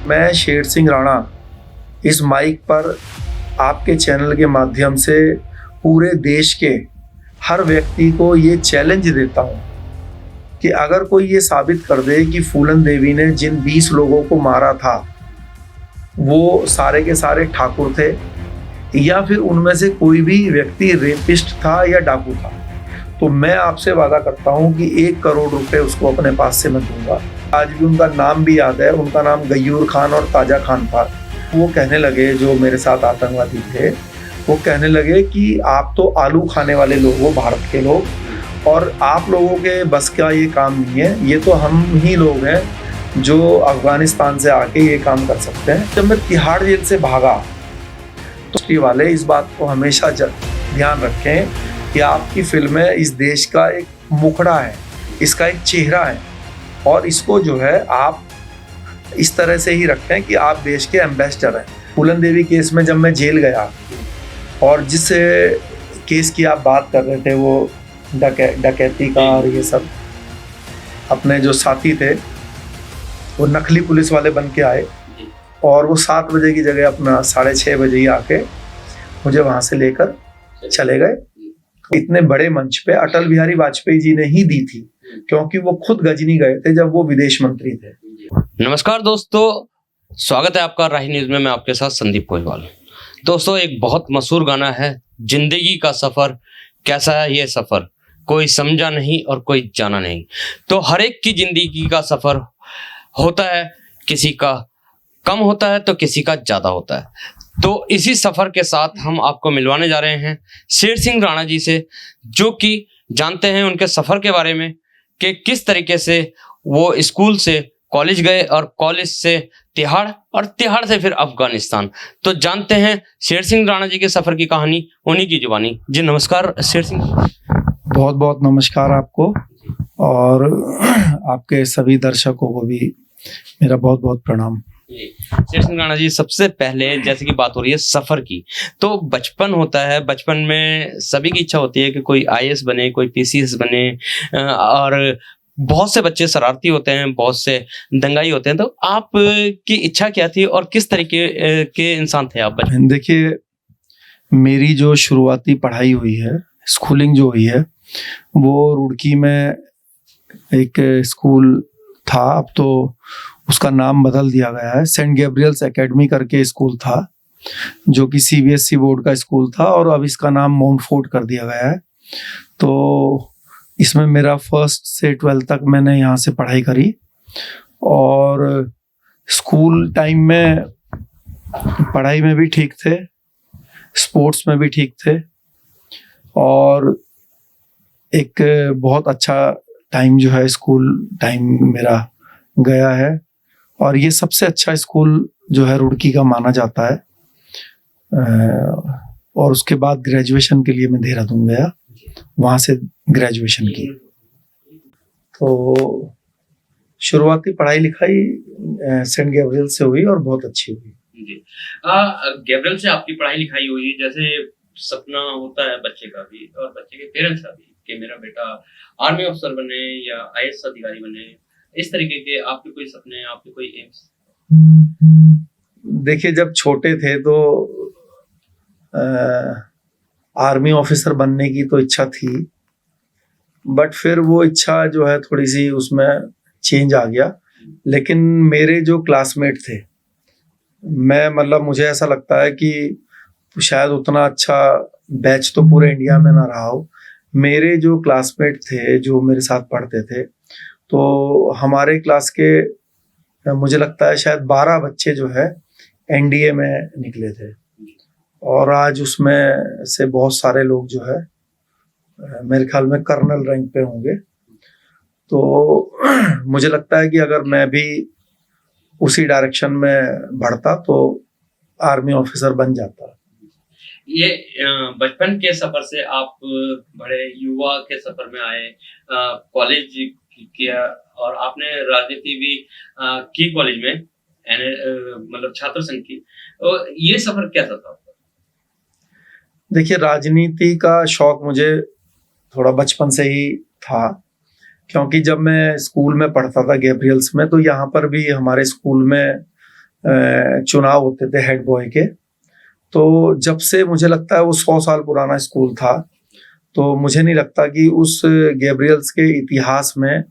मैं शेर सिंह राणा इस माइक पर आपके चैनल के माध्यम से पूरे देश के हर व्यक्ति को ये चैलेंज देता हूँ कि अगर कोई ये साबित कर दे कि फूलन देवी ने जिन 20 लोगों को मारा था वो सारे के सारे ठाकुर थे या फिर उनमें से कोई भी व्यक्ति रेपिस्ट था या डाकू था, तो मैं आपसे वादा करता हूं कि 1 करोड़ रुपए उसको अपने पास से मैं दूंगा। आज भी उनका नाम भी याद है, उनका नाम गयूर खान और ताजा खान था। वो कहने लगे, जो मेरे साथ आतंकवादी थे, वो कहने लगे कि आप तो आलू खाने वाले लोग हो, भारत के लोग, और आप लोगों के बस का ये काम नहीं है, ये तो हम ही लोग हैं जो अफगानिस्तान से आके ये काम कर सकते हैं। जब मैं तिहाड़ जेल से भागा तो वाले इस बात को हमेशा ध्यान रखें कि आपकी फिल्में इस देश का एक मुखड़ा है, इसका एक चेहरा है, और इसको जो है आप इस तरह से ही रखें कि आप देश के एम्बेसडर हैं। फूलन देवी केस में जब मैं जेल गया और जिस केस की आप बात कर रहे थे, वो डकैती का और ये सब, अपने जो साथी थे वो नकली पुलिस वाले बन के आए और वो 7 बजे की जगह अपना 6:30 बजे ही आके मुझे वहां से लेकर चले गए। इतने बड़े मंच पे अटल बिहारी वाजपेयी जी ने ही दी थी, क्योंकि वो खुद गजनी गए थे जब वो विदेश मंत्री थे। नमस्कार दोस्तों, स्वागत है आपका राही न्यूज में। मैं आपके साथ संदीप कोइवाल। दोस्तों, एक बहुत मशहूर गाना है, जिंदगी का सफर कैसा है ये सफर, कोई समझा नहीं और कोई जाना नहीं। तो हर एक की जिंदगी का सफर होता है, किसी का कम होता है तो किसी का ज्यादा होता है। तो इसी सफर के साथ हम आपको मिलवाने जा रहे हैं शेर सिंह राणा जी से, जो कि जानते हैं उनके सफर के बारे में कि किस तरीके से वो स्कूल से कॉलेज गए और कॉलेज से तिहाड़ और तिहाड़ से फिर अफगानिस्तान। तो जानते हैं शेर सिंह राणा जी के सफर की कहानी उन्हीं की जुबानी। जी नमस्कार शेर सिंह। बहुत बहुत नमस्कार आपको, और आपके सभी दर्शकों को भी मेरा बहुत बहुत प्रणाम। शेर सिंह राणा जी, सबसे पहले जैसे कि बात हो रही है सफर की, तो बचपन होता है, बचपन में सभी की इच्छा होती है कि कोई आईएएस बने, कोई पीसीएस बने, और बहुत से बच्चे शरारती होते हैं, बहुत से दंगाई होते हैं। तो आप की इच्छा क्या थी और किस तरीके के इंसान थे आप बचपन? देखिए, मेरी जो शुरुआती पढ़ाई हुई है, स्कूलिंग जो हुई है, वो रुड़की में एक स्कूल था, अब तो उसका नाम बदल दिया गया है। सेंट गैब्रियल्स एकेडमी करके स्कूल था, जो कि सीबीएसई बोर्ड का स्कूल था, और अब इसका नाम माउंट फोर्ट कर दिया गया है। तो इसमें मेरा 1st से 12th तक मैंने यहाँ से पढ़ाई करी, और स्कूल टाइम में पढ़ाई में भी ठीक थे, स्पोर्ट्स में भी ठीक थे, और एक बहुत अच्छा टाइम जो है स्कूल टाइम मेरा गया है। और ये सबसे अच्छा स्कूल जो है रुड़की का माना जाता है। और उसके बाद ग्रेजुएशन के लिए मैं देहरादून गया, वहाँ से ग्रेजुएशन की। तो शुरुआती पढ़ाई लिखाई सेंट गैब्रियल से हुई और बहुत अच्छी हुई। जी, गैब्रियल से आपकी पढ़ाई लिखाई हुई, जैसे सपना होता है बच्चे का भी और बच्चे के पेरेंट्स का भी कि मेरा बेटा आर्मी अफसर बने या आईएएस अधिकारी बने, इस तरीके के आपके कोई सपने, आपके कोई एम्स? देखिए, जब छोटे थे तो आर्मी ऑफिसर बनने की तो इच्छा थी, बट फिर वो इच्छा जो है थोड़ी सी उसमें चेंज आ गया। लेकिन मेरे जो क्लासमेट थे, मुझे ऐसा लगता है कि शायद उतना अच्छा बैच तो पूरे इंडिया में ना रहा हो। मेरे जो क्लासमेट थे, जो मेरे साथ पढ़ते थे, तो हमारे क्लास के मुझे लगता है शायद 12 बच्चे जो है एनडीए में निकले थे, और आज उसमें से बहुत सारे लोग जो है मेरे ख्याल में कर्नल रैंक पे होंगे। तो मुझे लगता है कि अगर मैं भी उसी डायरेक्शन में बढ़ता तो आर्मी ऑफिसर बन जाता। ये बचपन के सफर से आप बड़े युवा के सफर में आए, कॉलेज किया और आपने राजनीति भी की कॉलेज में, मतलब छात्र संघ की। तो ये सफर कैसा था? देखिए, राजनीति का शौक मुझे थोड़ा बचपन से ही था, क्योंकि जब मैं स्कूल में पढ़ता था गैब्रियल्स में, तो यहाँ पर भी हमारे स्कूल में चुनाव होते थे हेड बॉय के। तो जब से मुझे लगता है वो 100 साल पुराना स्कूल था, तो मुझे नहीं लगता कि उस गैब्रियल्स के इतिहास में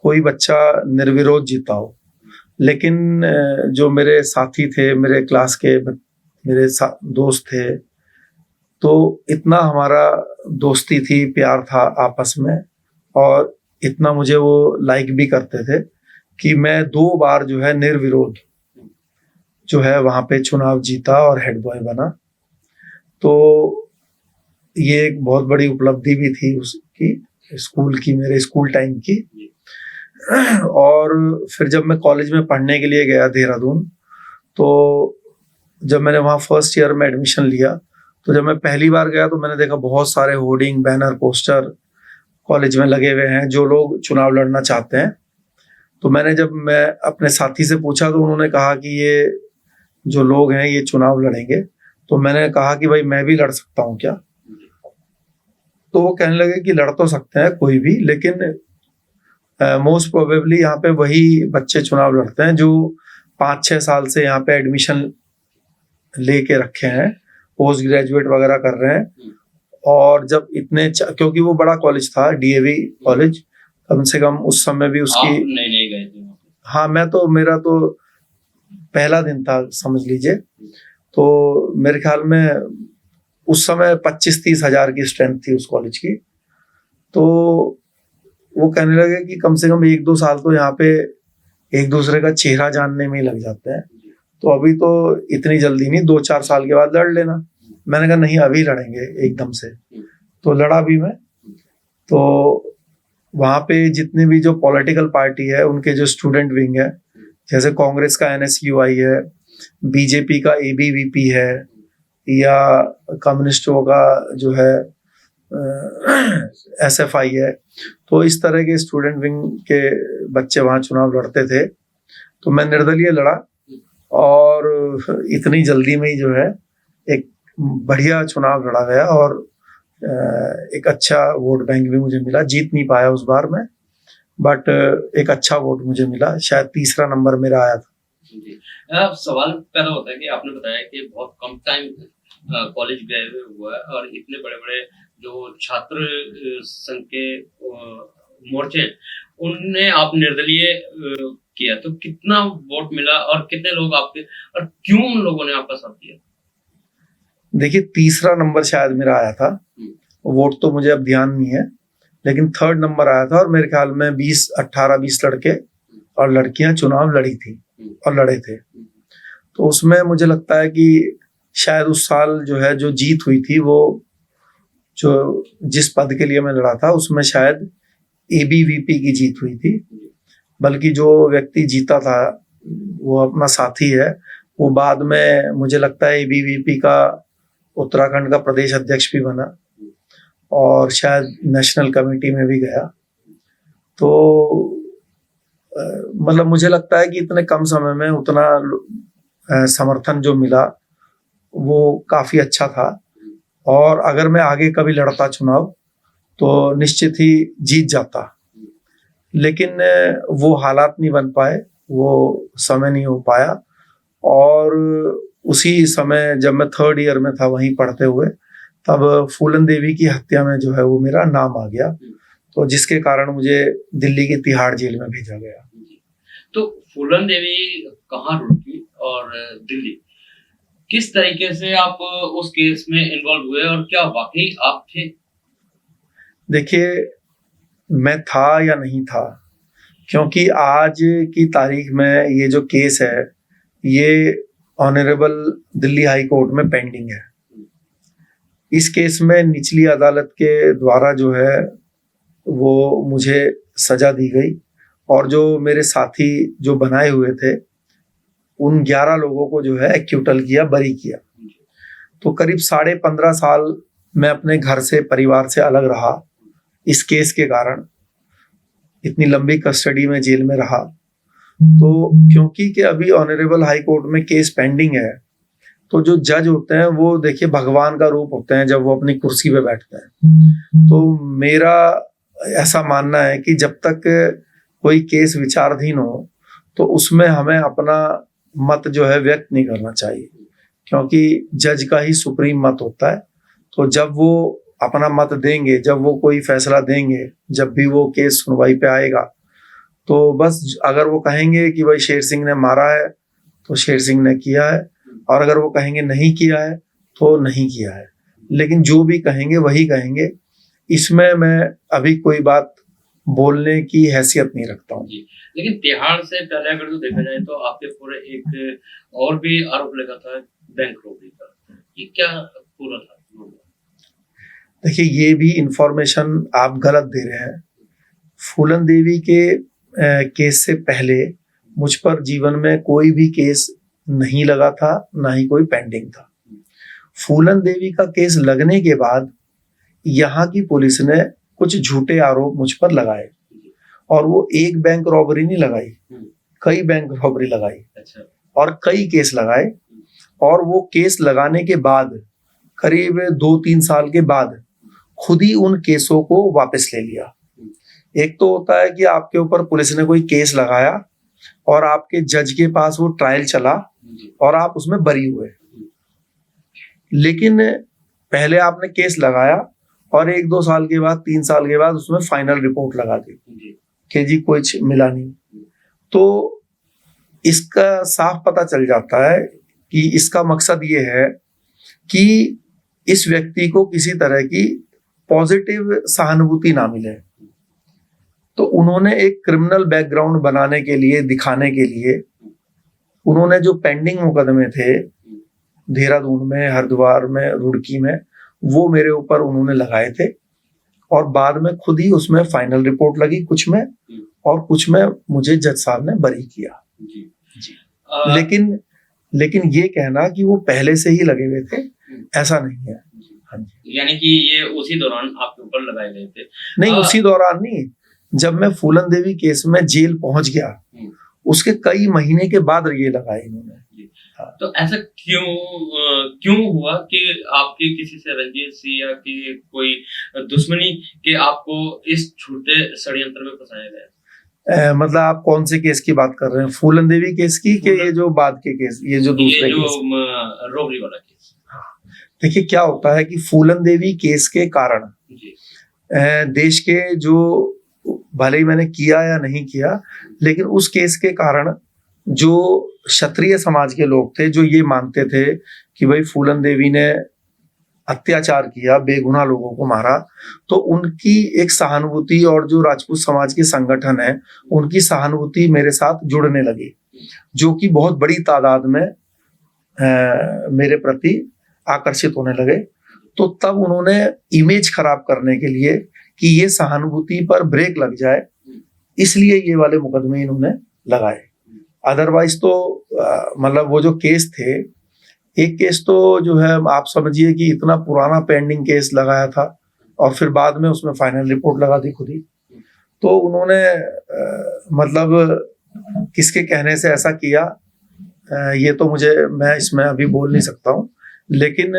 कोई बच्चा निर्विरोध जीता हो। लेकिन जो मेरे साथी थे, मेरे क्लास के मेरे दोस्त थे, तो इतना हमारा दोस्ती थी, प्यार था आपस में, और इतना मुझे वो लाइक भी करते थे कि मैं 2 बार जो है निर्विरोध जो है वहां पे चुनाव जीता और हेड बॉय बना। तो ये एक बहुत बड़ी उपलब्धि भी थी उसकी, स्कूल की, मेरे स्कूल टाइम की। और फिर जब मैं कॉलेज में पढ़ने के लिए गया देहरादून, तो जब मैंने वहाँ फर्स्ट ईयर में एडमिशन लिया, तो जब मैं पहली बार गया तो मैंने देखा बहुत सारे होर्डिंग, बैनर, पोस्टर कॉलेज में लगे हुए हैं जो लोग चुनाव लड़ना चाहते हैं। तो जब मैं अपने साथी से पूछा तो उन्होंने कहा कि ये जो लोग हैं ये चुनाव लड़ेंगे। तो मैंने कहा कि भाई मैं भी लड़ सकता हूँ क्या? तो वो कहने लगे कि लड़ तो सकते हैं कोई भी, लेकिन मोस्ट प्रोबेबली यहाँ पे वही बच्चे चुनाव लड़ते हैं जो 5-6 साल से यहाँ पे एडमिशन लेके रखे हैं, पोस्ट ग्रेजुएट वगैरह कर रहे हैं। और जब क्योंकि वो बड़ा कॉलेज था, डीएवी कॉलेज, कम से कम उस समय भी उसकी नहीं गए थे? हाँ, मेरा तो पहला दिन था समझ लीजिए। तो मेरे ख्याल में उस समय 25-30 हजार की स्ट्रेंथ थी उस कॉलेज की। तो वो कहने लगे कि कम से कम 1-2 साल तो यहाँ पे एक दूसरे का चेहरा जानने में ही लग जाते हैं, तो अभी तो इतनी जल्दी नहीं, 2-4 साल के बाद लड़ लेना। मैंने कहा नहीं, अभी लड़ेंगे एकदम से। तो लड़ा भी मैं। तो वहाँ पे जितने भी जो पॉलिटिकल पार्टी है उनके जो स्टूडेंट विंग है, जैसे कांग्रेस का NSUI है, बीजेपी का ABVP है, या कम्युनिस्टों का जो है SFI है, तो इस तरह के स्टूडेंट विंग के बच्चे वहाँ चुनाव लड़ते थे। तो मैं निर्दलीय लड़ा और इतनी जल्दी में ही जो है एक बढ़िया चुनाव लड़ा गया और एक अच्छा वोट बैंक भी मुझे मिला। जीत नहीं पाया उस बार में, बट एक अच्छा वोट मुझे मिला, शायद 3रा नंबर मेरा आया था। अब सवाल पैदा होता है कि आपने बताया कि बहुत कम टाइम कॉलेज गए हुआ है और इतने बड़े बड़े जो छात्र संघ के मोर्चे हैं उनने आप निर्दलीय किया, तो कितना वोट मिला और कितने लोग आपके, और क्यों उन लोगों ने आपका साथ दिया? देखिए, 3रा नंबर शायद मेरा आया था, वोट तो मुझे अब ध्यान नहीं है, लेकिन 3rd नंबर आया था। और मेरे ख्याल में 18-20 लड़के और लड़कियां चुनाव लड़ी थी और लड़े थे। तो उसमें मुझे लगता है कि शायद उस साल जो है जो जीत हुई थी, वो जो जिस पद के लिए मैं लड़ा था उसमें शायद ABVP की जीत हुई थी। बल्कि जो व्यक्ति जीता था वो अपना साथी है, वो बाद में मुझे लगता है ABVP का उत्तराखंड का प्रदेश अध्यक्ष भी बना और शायद नेशनल कमेटी में भी गया। तो मतलब मुझे लगता है कि इतने कम समय में उतना समर्थन जो मिला वो काफी अच्छा था। और अगर मैं आगे कभी लड़ता चुनाव तो निश्चित ही जीत जाता, लेकिन वो हालात नहीं बन पाए, वो समय नहीं हो पाया। और उसी समय जब मैं 3rd ईयर में था वहीं पढ़ते हुए, तब फूलन देवी की हत्या में जो है वो मेरा नाम आ गया, तो जिसके कारण मुझे दिल्ली की तिहाड़ जेल में भेजा गया। तो फूलन देवी कहाँ रुकी और दिल्ली किस तरीके से आप उस केस में इन्वॉल्व हुए और क्या वाकई आप थे? देखिए, मैं था या नहीं था, क्योंकि आज की तारीख में ये जो केस है ये ऑनरेबल दिल्ली हाई कोर्ट में पेंडिंग है। इस केस में निचली अदालत के द्वारा जो है वो मुझे सजा दी गई और जो मेरे साथी जो बनाए हुए थे उन 11 लोगों को जो है एक्यूटल किया, बरी किया। तो करीब 15.5 साल मैं अपने घर से, परिवार से अलग रहा इस केस के कारण, इतनी लंबी कस्टडी में जेल में रहा। तो क्योंकि कि अभी ऑनरेबल हाई कोर्ट में केस पेंडिंग है, तो जो जज होते हैं वो देखिए भगवान का रूप होते हैं जब वो अपनी कुर्सी पे बैठते हैं। तो मेरा ऐसा मानना है कि जब तक कोई केस विचाराधीन हो तो उसमें हमें अपना मत जो है व्यक्त नहीं करना चाहिए, क्योंकि जज का ही सुप्रीम मत होता है। तो जब वो अपना मत देंगे, जब वो कोई फैसला देंगे, जब भी वो केस सुनवाई पे आएगा, तो बस अगर वो कहेंगे कि भाई शेर सिंह ने मारा है तो शेर सिंह ने किया है, और अगर वो कहेंगे नहीं किया है तो नहीं किया है, लेकिन जो भी कहेंगे वही कहेंगे। इसमें मैं अभी कोई बात बोलने की हैसियत नहीं रखता हूँ। जी, लेकिन तिहाड़ से पहले अगर तो देखा जाए तो आपके पूरे एक और भी आरोप लगा था बैंक रॉबरी का, ये क्या पूरा था? देखिए, ये भी इंफॉर्मेशन आप गलत दे रहे हैं। फूलन देवी के केस से पहले मुझ पर जीवन में कोई भी केस नहीं लगा था, ना ही कोई पेंडिंग था। फूलन देवी का केस लगने के बाद यहाँ की पुलिस ने कुछ झूठे आरोप मुझ पर लगाए, और वो एक बैंक रॉबरी नहीं लगाई, कई बैंक रॉबरी लगाई। अच्छा। और कई केस लगाए, और वो केस लगाने के बाद करीब 2-3 साल के बाद खुद ही उन केसों को वापस ले लिया। एक तो होता है कि आपके ऊपर पुलिस ने कोई केस लगाया और आपके जज के पास वो ट्रायल चला और आप उसमें बरी हुए, लेकिन पहले आपने केस लगाया और 1-2 साल के बाद, 3 साल के बाद उसमें फाइनल रिपोर्ट लगा दी कि जी कुछ मिला नहीं। तो इसका साफ पता चल जाता है कि इसका मकसद ये है कि इस व्यक्ति को किसी तरह की पॉजिटिव सहानुभूति ना मिले। तो उन्होंने एक क्रिमिनल बैकग्राउंड बनाने के लिए, दिखाने के लिए, उन्होंने जो पेंडिंग मुकदमे थे देहरादून में, हरिद्वार में, रुड़की में, वो मेरे ऊपर उन्होंने लगाए थे, और बाद में खुद ही उसमें फाइनल रिपोर्ट लगी कुछ में, और कुछ में मुझे जज साहब ने बरी किया। लेकिन ये कहना कि वो पहले से ही लगे हुए थे, ऐसा नहीं है। हाँ जी। यानी कि ये उसी दौरान आपके ऊपर लगाए गए थे? नहीं, उसी दौरान नहीं, जब मैं फूलन देवी केस में जेल पहुंच गया उसके कई महीने के बाद ये लगाए इन्होंने। हाँ। तो ऐसा क्यों हुआ कि आपकी किसी से रंजिश या कि कोई दुश्मनी के आपको इस झूठे षड्यंत्र में फंसाया गया? मतलब आप कौन से केस की बात कर रहे हैं? फूलन देवी केस की कि ये जो बाद के केस, ये जो दूसरे केस, रॉबरी वाला केस? देखिए, क्या होता है कि फूलन देवी केस के कारण देश के जो, भले ही मैंने किया या नहीं किया, लेकिन उस केस के कारण जो क्षत्रिय समाज के लोग थे, जो ये मानते थे कि भाई फूलन देवी ने अत्याचार किया, बेगुनाह लोगों को मारा, तो उनकी एक सहानुभूति, और जो राजपूत समाज के संगठन है उनकी सहानुभूति मेरे साथ जुड़ने लगी, जो कि बहुत बड़ी तादाद में मेरे प्रति आकर्षित होने लगे। तो तब उन्होंने इमेज खराब करने के लिए कि ये सहानुभूति पर ब्रेक लग जाए, इसलिए ये वाले मुकदमे इन्होंने लगाए। अदरवाइज तो मतलब वो जो केस थे, एक केस तो जो है आप समझिए कि इतना पुराना पेंडिंग केस लगाया था, और फिर बाद में उसमें फाइनल रिपोर्ट लगा दी खुद ही। तो उन्होंने मतलब किसके कहने से ऐसा किया, ये तो मैं इसमें अभी बोल नहीं सकता हूँ, लेकिन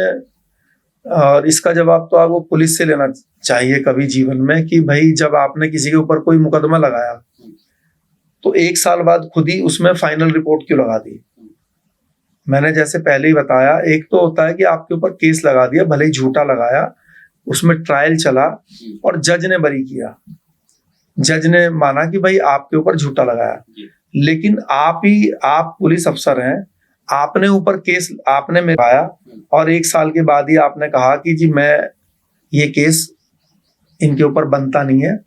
और इसका जवाब तो आपको पुलिस से लेना चाहिए कभी जीवन में, कि भाई जब आपने किसी के ऊपर कोई मुकदमा लगाया तो 1 साल बाद खुद ही उसमें फाइनल रिपोर्ट क्यों लगा दी? मैंने जैसे पहले ही बताया, एक तो होता है कि आपके ऊपर केस लगा दिया, भले ही झूठा लगाया, उसमें ट्रायल चला और जज ने बरी किया, जज ने माना कि भाई आपके ऊपर झूठा लगाया, लेकिन आप पुलिस अफसर हैं, आपने ऊपर केस आपने में पाया, और 1 साल के बाद ही आपने कहा कि जी मैं ये केस इनके ऊपर बनता नहीं है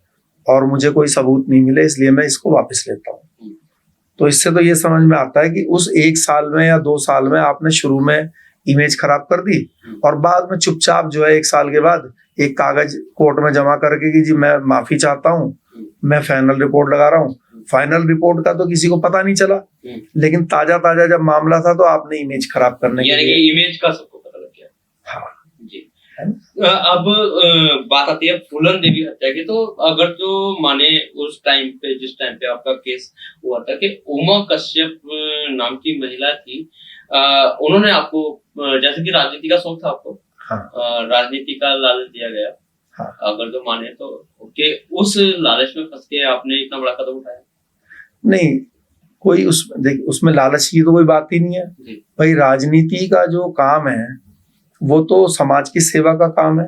और मुझे कोई सबूत नहीं मिले, इसलिए मैं इसको वापस लेता हूँ। तो इससे तो ये समझ में आता है कि उस 1 साल में या 2 साल में आपने शुरू में इमेज खराब कर दी, और बाद में चुपचाप जो है 1 साल के बाद एक कागज कोर्ट में जमा करके कि जी मैं माफी चाहता हूँ, मैं फाइनल रिपोर्ट लगा रहा हूँ। फाइनल रिपोर्ट का तो किसी को पता नहीं चला, लेकिन ताजा जब मामला था तो आपने इमेज खराब करने के लिए, इमेज का सबको पता लग गया। हाँ जी। अब बात आती है फूलन देवी हत्या की, तो अगर जो माने उस टाइम पे, जिस टाइम पे आपका केस हुआ था, कि उमा कश्यप नाम की महिला थी, उन्होंने आपको, जैसे कि राजनीति का शौक था आपको, हाँ, राजनीति का लालच दिया गया, हाँ, अगर जो माने तो, कि उस लालच में फंस के आपने इतना बड़ा कदम उठाया? नहीं, कोई उसमें लालच की तो कोई बात ही नहीं है भाई। राजनीति का जो काम है वो तो समाज की सेवा का काम है,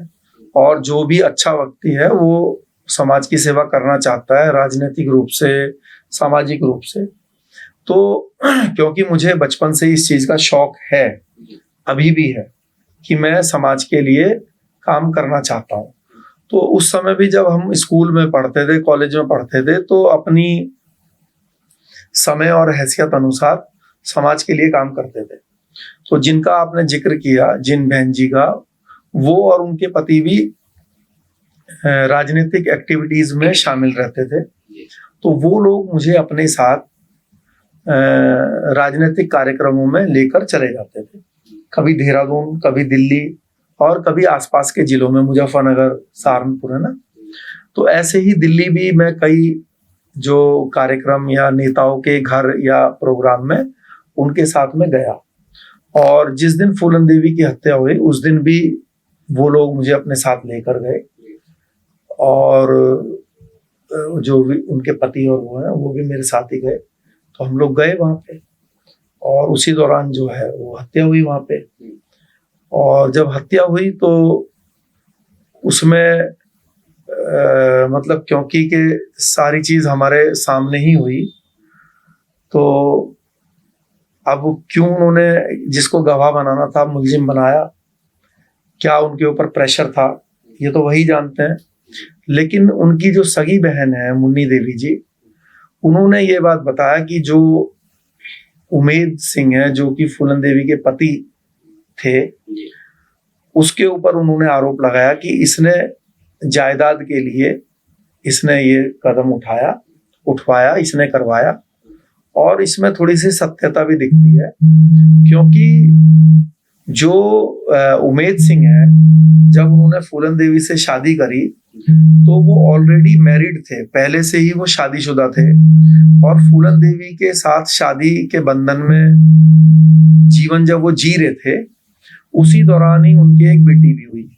और जो भी अच्छा व्यक्ति है वो समाज की सेवा करना चाहता है राजनीतिक रूप से, सामाजिक रूप से। तो क्योंकि मुझे बचपन से इस चीज का शौक है, अभी भी है, कि मैं समाज के लिए काम करना चाहता हूँ। तो उस समय भी जब हम स्कूल में पढ़ते थे, कॉलेज में पढ़ते थे, तो अपनी समय और हैसियत अनुसार समाज के लिए काम करते थे। तो जिनका आपने जिक्र किया, जिन बहन जी का, वो और उनके पति भी राजनीतिक एक्टिविटीज में शामिल रहते थे। तो वो लोग मुझे अपने साथ राजनीतिक कार्यक्रमों में लेकर चले जाते थे, कभी देहरादून, कभी दिल्ली, और कभी आसपास के जिलों में, मुजफ्फरनगर, सहारनपुर, है ना। तो ऐसे ही दिल्ली भी मैं कई जो कार्यक्रम या नेताओं के घर या प्रोग्राम में उनके साथ में गया। और जिस दिन फूलन देवी की हत्या हुई उस दिन भी वो लोग मुझे अपने साथ लेकर गए, और जो भी उनके पति और वो हैं वो भी मेरे साथ ही गए। तो हम लोग गए वहां पे, और उसी दौरान जो है वो हत्या हुई वहां पे। और जब हत्या हुई तो उसमें मतलब क्योंकि के सारी चीज हमारे सामने ही हुई, तो अब क्यों उन्होंने जिसको गवाह बनाना था मुलजिम बनाया, क्या उनके ऊपर प्रेशर था, ये तो वही जानते हैं। लेकिन उनकी जो सगी बहन है मुन्नी देवी जी, उन्होंने ये बात बताया कि जो उमेद सिंह है, जो कि फूलन देवी के पति थे, उसके ऊपर उन्होंने आरोप लगाया कि इसने जायदाद के लिए इसने ये कदम उठवाया, इसने करवाया। और इसमें थोड़ी सी सत्यता भी दिखती है, क्योंकि जो उमेद सिंह है, जब उन्होंने फूलन देवी से शादी करी तो वो ऑलरेडी मैरिड थे, पहले से ही वो शादीशुदा थे। और फूलन देवी के साथ शादी के बंधन में जीवन जब वो जी रहे थे, उसी दौरान ही उनकी एक बेटी भी हुई।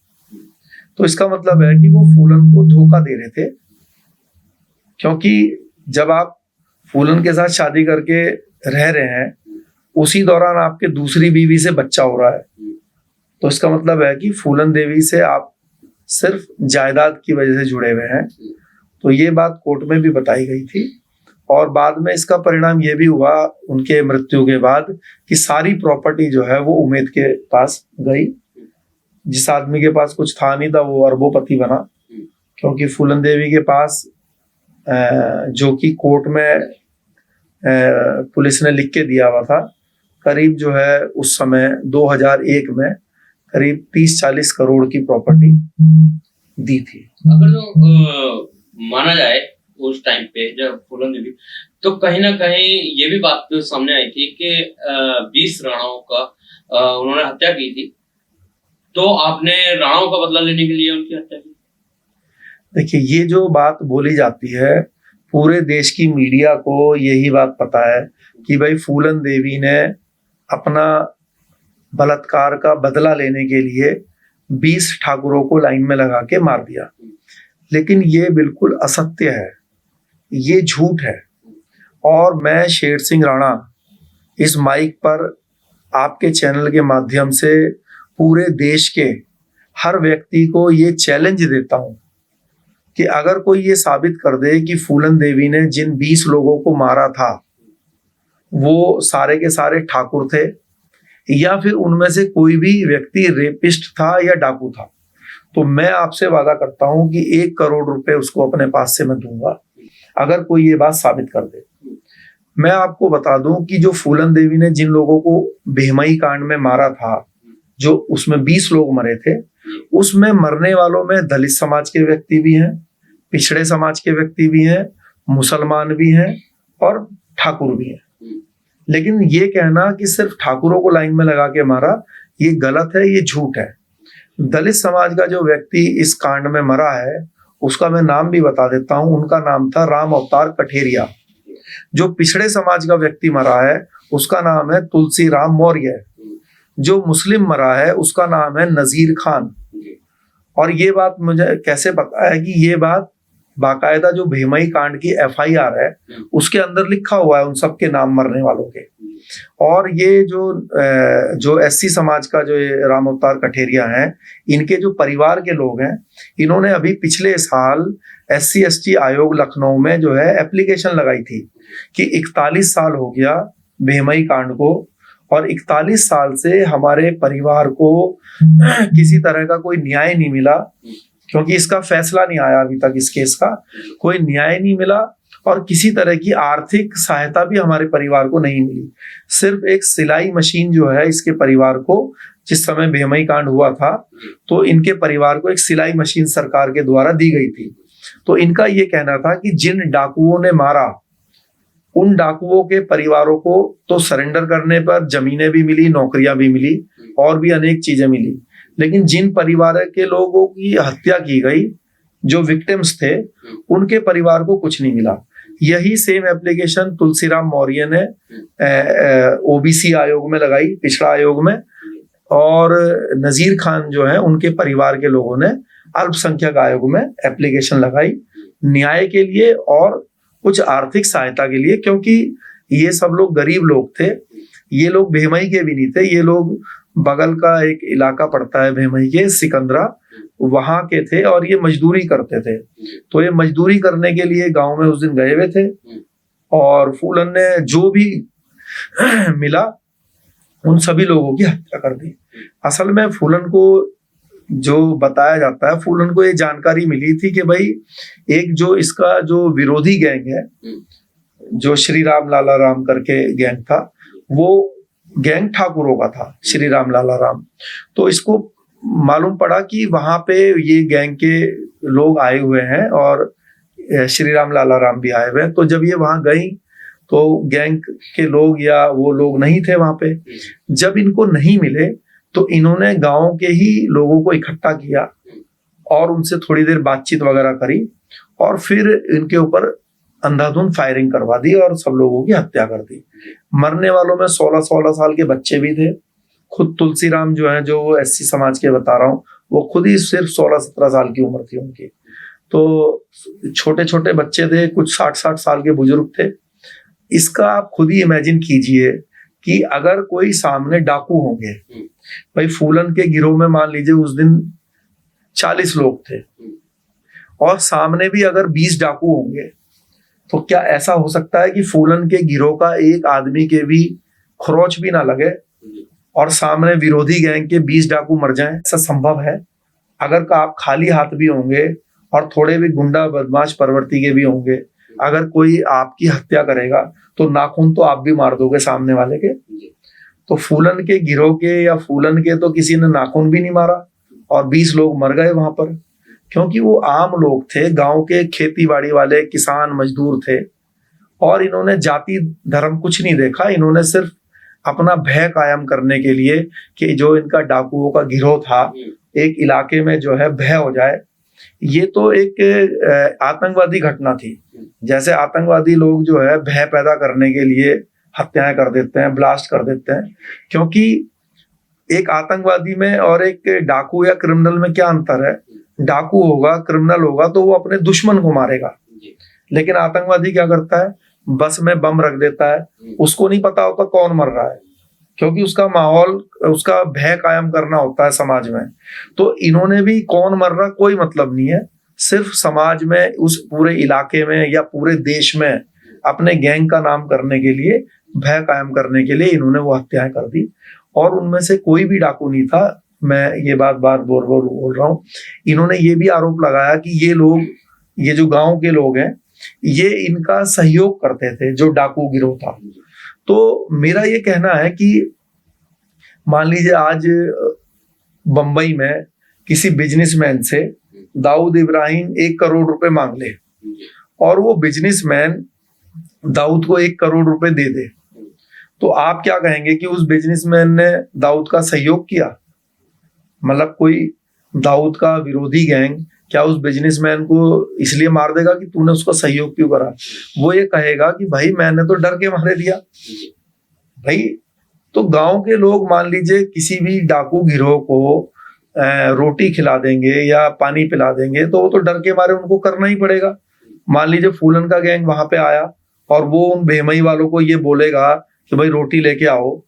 तो इसका मतलब है कि वो फूलन को धोखा दे रहे थे, क्योंकि जब आप फूलन के साथ शादी करके रह रहे हैं, उसी दौरान आपके दूसरी बीवी से बच्चा हो रहा है। तो इसका मतलब है कि फूलन देवी से आप सिर्फ जायदाद की वजह से जुड़े हुए हैं। तो ये बात कोर्ट में भी बताई गई थी, और बाद में इसका परिणाम ये भी हुआ उनके मृत्यु के बाद कि सारी प्रॉपर्टी जो है वो उमेद के पास गई। जिस आदमी के पास कुछ था नहीं था वो अरबोपति बना, क्योंकि फूलन देवी के पास जो कि कोर्ट में पुलिस ने लिख के दिया हुआ था, करीब जो है उस समय 2001 में करीब 30-40 करोड़ की प्रॉपर्टी दी थी। अगर जो माना जाए उस टाइम पे जब फूलन देवी, तो कहीं ना कहीं ये भी बात तो सामने आई थी कि 20 राणाओं का उन्होंने हत्या की थी, तो आपने राणाओं का बदला लेने के लिए उनकी हत्या की। देखिए, ये जो बात बोली जाती है, पूरे देश की मीडिया को यही बात पता है कि भाई फूलन देवी ने अपना बलात्कार का बदला लेने के लिए 20 ठाकुरों को लाइन में लगा के मार दिया। लेकिन ये बिल्कुल असत्य है, ये झूठ है। और मैं शेर सिंह राणा इस माइक पर आपके चैनल के माध्यम से पूरे देश के हर व्यक्ति को ये चैलेंज देता हूं कि अगर कोई ये साबित कर दे कि फूलन देवी ने जिन 20 लोगों को मारा था वो सारे के सारे ठाकुर थे, या फिर उनमें से कोई भी व्यक्ति रेपिस्ट था या डाकू था, तो मैं आपसे वादा करता हूं कि 1 करोड़ रुपए उसको अपने पास से मैं दूंगा, अगर कोई ये बात साबित कर दे। मैं आपको बता दूं कि जो फूलन देवी ने जिन लोगों को बेहमई कांड में मारा था, जो उसमें 20 लोग मरे थे, उसमें मरने वालों में दलित समाज के व्यक्ति भी हैं, पिछड़े समाज के व्यक्ति भी हैं, मुसलमान भी हैं और ठाकुर भी हैं। लेकिन ये कहना कि सिर्फ ठाकुरों को लाइन में लगा के मारा, ये गलत है, ये झूठ है। दलित समाज का जो व्यक्ति इस कांड में मरा है उसका मैं नाम भी बता देता हूं, उनका नाम था राम अवतार कठेरिया। जो पिछड़े समाज का व्यक्ति मरा है उसका नाम है तुलसी राम मौर्य। जो मुस्लिम मरा है उसका नाम है नजीर खान। और ये बात मुझे कैसे पता है कि ये बात बाकायदा जो भेमई कांड की FIR है उसके अंदर लिखा हुआ है उन सबके नाम मरने वालों के। और ये जो SC समाज का जो ये राम अवतार कठेरिया हैं, इनके जो परिवार के लोग हैं, इन्होंने अभी पिछले साल SC ST आयोग लखनऊ में जो है एप्लीकेशन लगाई थी कि 41 साल हो गया भेमई कांड को और 41 साल से हमारे परिवार को किसी तरह का कोई न्याय नहीं मिला, क्योंकि इसका फैसला नहीं आया अभी तक, इस केस का कोई न्याय नहीं मिला और किसी तरह की आर्थिक सहायता भी हमारे परिवार को नहीं मिली। सिर्फ एक सिलाई मशीन जो है इसके परिवार को, जिस समय भेमई कांड हुआ था तो इनके परिवार को एक सिलाई मशीन सरकार के द्वारा दी गई थी। तो इनका ये कहना था कि जिन डाकुओं ने मारा उन डाकुओं के परिवारों को तो सरेंडर करने पर जमीनें भी मिली, नौकरियां भी मिली और भी अनेक चीजें मिली, लेकिन जिन परिवार के लोगों की हत्या की गई, जो विक्टिम्स थे, उनके परिवार को कुछ नहीं मिला। यही सेम एप्लीकेशन तुलसीराम मौर्य ने OBC आयोग में लगाई, पिछड़ा आयोग में, और नजीर खान जो है उनके परिवार के लोगों ने अल्पसंख्यक आयोग में एप्लीकेशन लगाई न्याय के लिए और कुछ आर्थिक सहायता के लिए, क्योंकि ये सब लोग गरीब लोग थे। ये लोग भेमई के भी नहीं थे, ये लोग बगल का एक इलाका पड़ता है भेमई के, सिकंदरा, वहां के थे और ये मजदूरी करते थे। तो ये मजदूरी करने के लिए गांव में उस दिन गए हुए थे और फूलन ने जो भी मिला उन सभी लोगों की हत्या कर दी। असल में फूलन को जो बताया जाता है, फूलन को ये जानकारी मिली थी कि भाई एक जो इसका जो विरोधी गैंग है, जो श्री राम लाला राम करके गैंग था, वो गैंग ठाकुरों का था, श्री राम लाला राम। तो इसको मालूम पड़ा कि वहां पे ये गैंग के लोग आए हुए हैं और श्री राम लाला राम भी आए हुए हैं। तो जब ये वहां गई तो गैंग के लोग या वो लोग नहीं थे वहां पे। जब इनको नहीं मिले तो इन्होंने गांव के ही लोगों को इकट्ठा किया और उनसे थोड़ी देर बातचीत वगैरह करी और फिर इनके ऊपर अंधाधुंध फायरिंग करवा दी और सब लोगों की हत्या कर दी। मरने वालों में 16-16 साल के बच्चे भी थे। खुद तुलसीराम जो है, जो वो SC समाज के बता रहा हूँ, वो खुद ही सिर्फ 16-17 साल की उम्र थी उनकी। तो छोटे छोटे बच्चे थे, कुछ 60-60 साल के बुजुर्ग थे। इसका आप खुद ही इमेजिन कीजिए कि अगर कोई सामने डाकू होंगे, भाई फूलन के गिरोह में मान लीजिए उस दिन 40 लोग थे और सामने भी अगर 20 डाकू होंगे, तो क्या ऐसा हो सकता है कि फूलन के गिरोह का एक आदमी के भी खरोच भी ना लगे और सामने विरोधी गैंग के 20 डाकू मर जाएं? ऐसा संभव है? अगर का आप खाली हाथ भी होंगे और थोड़े भी गुंडा बदमाश प्रवृत्ति के भी होंगे, अगर कोई आपकी हत्या करेगा तो नाखून तो आप भी मार दोगे सामने वाले के। तो फूलन के गिरोह के या फूलन के तो किसी ने नाखून भी नहीं मारा और 20 लोग मर गए वहां पर, क्योंकि वो आम लोग थे, गांव के खेती बाड़ी वाले किसान मजदूर थे और इन्होंने जाति धर्म कुछ नहीं देखा। इन्होंने सिर्फ अपना भय कायम करने के लिए कि जो इनका डाकुओं का गिरोह था एक इलाके में जो है भय हो जाए। ये तो एक आतंकवादी घटना थी। जैसे आतंकवादी लोग जो है भय पैदा करने के लिए हत्याएं कर देते हैं, ब्लास्ट कर देते हैं, क्योंकि एक आतंकवादी में और एक डाकू या क्रिमिनल में क्या अंतर है? डाकू होगा, क्रिमिनल होगा तो वो अपने दुश्मन को मारेगा, लेकिन आतंकवादी क्या करता है? बस में बम रख देता है, उसको नहीं पता होता कौन मर रहा है, क्योंकि उसका माहौल, उसका भय कायम करना होता है समाज में। तो इन्होंने भी कौन मर रहा कोई मतलब नहीं है, सिर्फ समाज में, उस पूरे इलाके में या पूरे देश में अपने गैंग का नाम करने के लिए, भय कायम करने के लिए इन्होंने वो हत्याएं कर दी। और उनमें से कोई भी डाकू नहीं था, मैं ये बात बार बोल रहा हूँ। इन्होंने ये भी आरोप लगाया कि ये लोग, ये जो गांव के लोग हैं, ये इनका सहयोग करते थे, जो डाकू गिरोह था। तो मेरा ये कहना है कि मान लीजिए आज बंबई में किसी बिजनेसमैन से दाऊद इब्राहिम 1 करोड़ रुपए मांग ले और वो बिजनेसमैन दाऊद को 1 करोड़ रुपए दे दे, तो आप क्या कहेंगे कि उस बिजनेसमैन ने दाऊद का सहयोग किया? मतलब कोई दाऊद का विरोधी गैंग क्या उस बिजनेसमैन को इसलिए मार देगा कि तूने उसका सहयोग क्यों करा? वो ये कहेगा कि भाई मैंने तो डर के मारे दिया। भाई तो गांव के लोग मान लीजिए किसी भी डाकू गिरोह को रोटी खिला देंगे या पानी पिला देंगे, तो वो तो डर के मारे उनको करना ही पड़ेगा। मान लीजिए फूलन का गैंग वहां पे आया और वो उन बेमई वालों को ये बोलेगा कि भाई रोटी लेके आओ,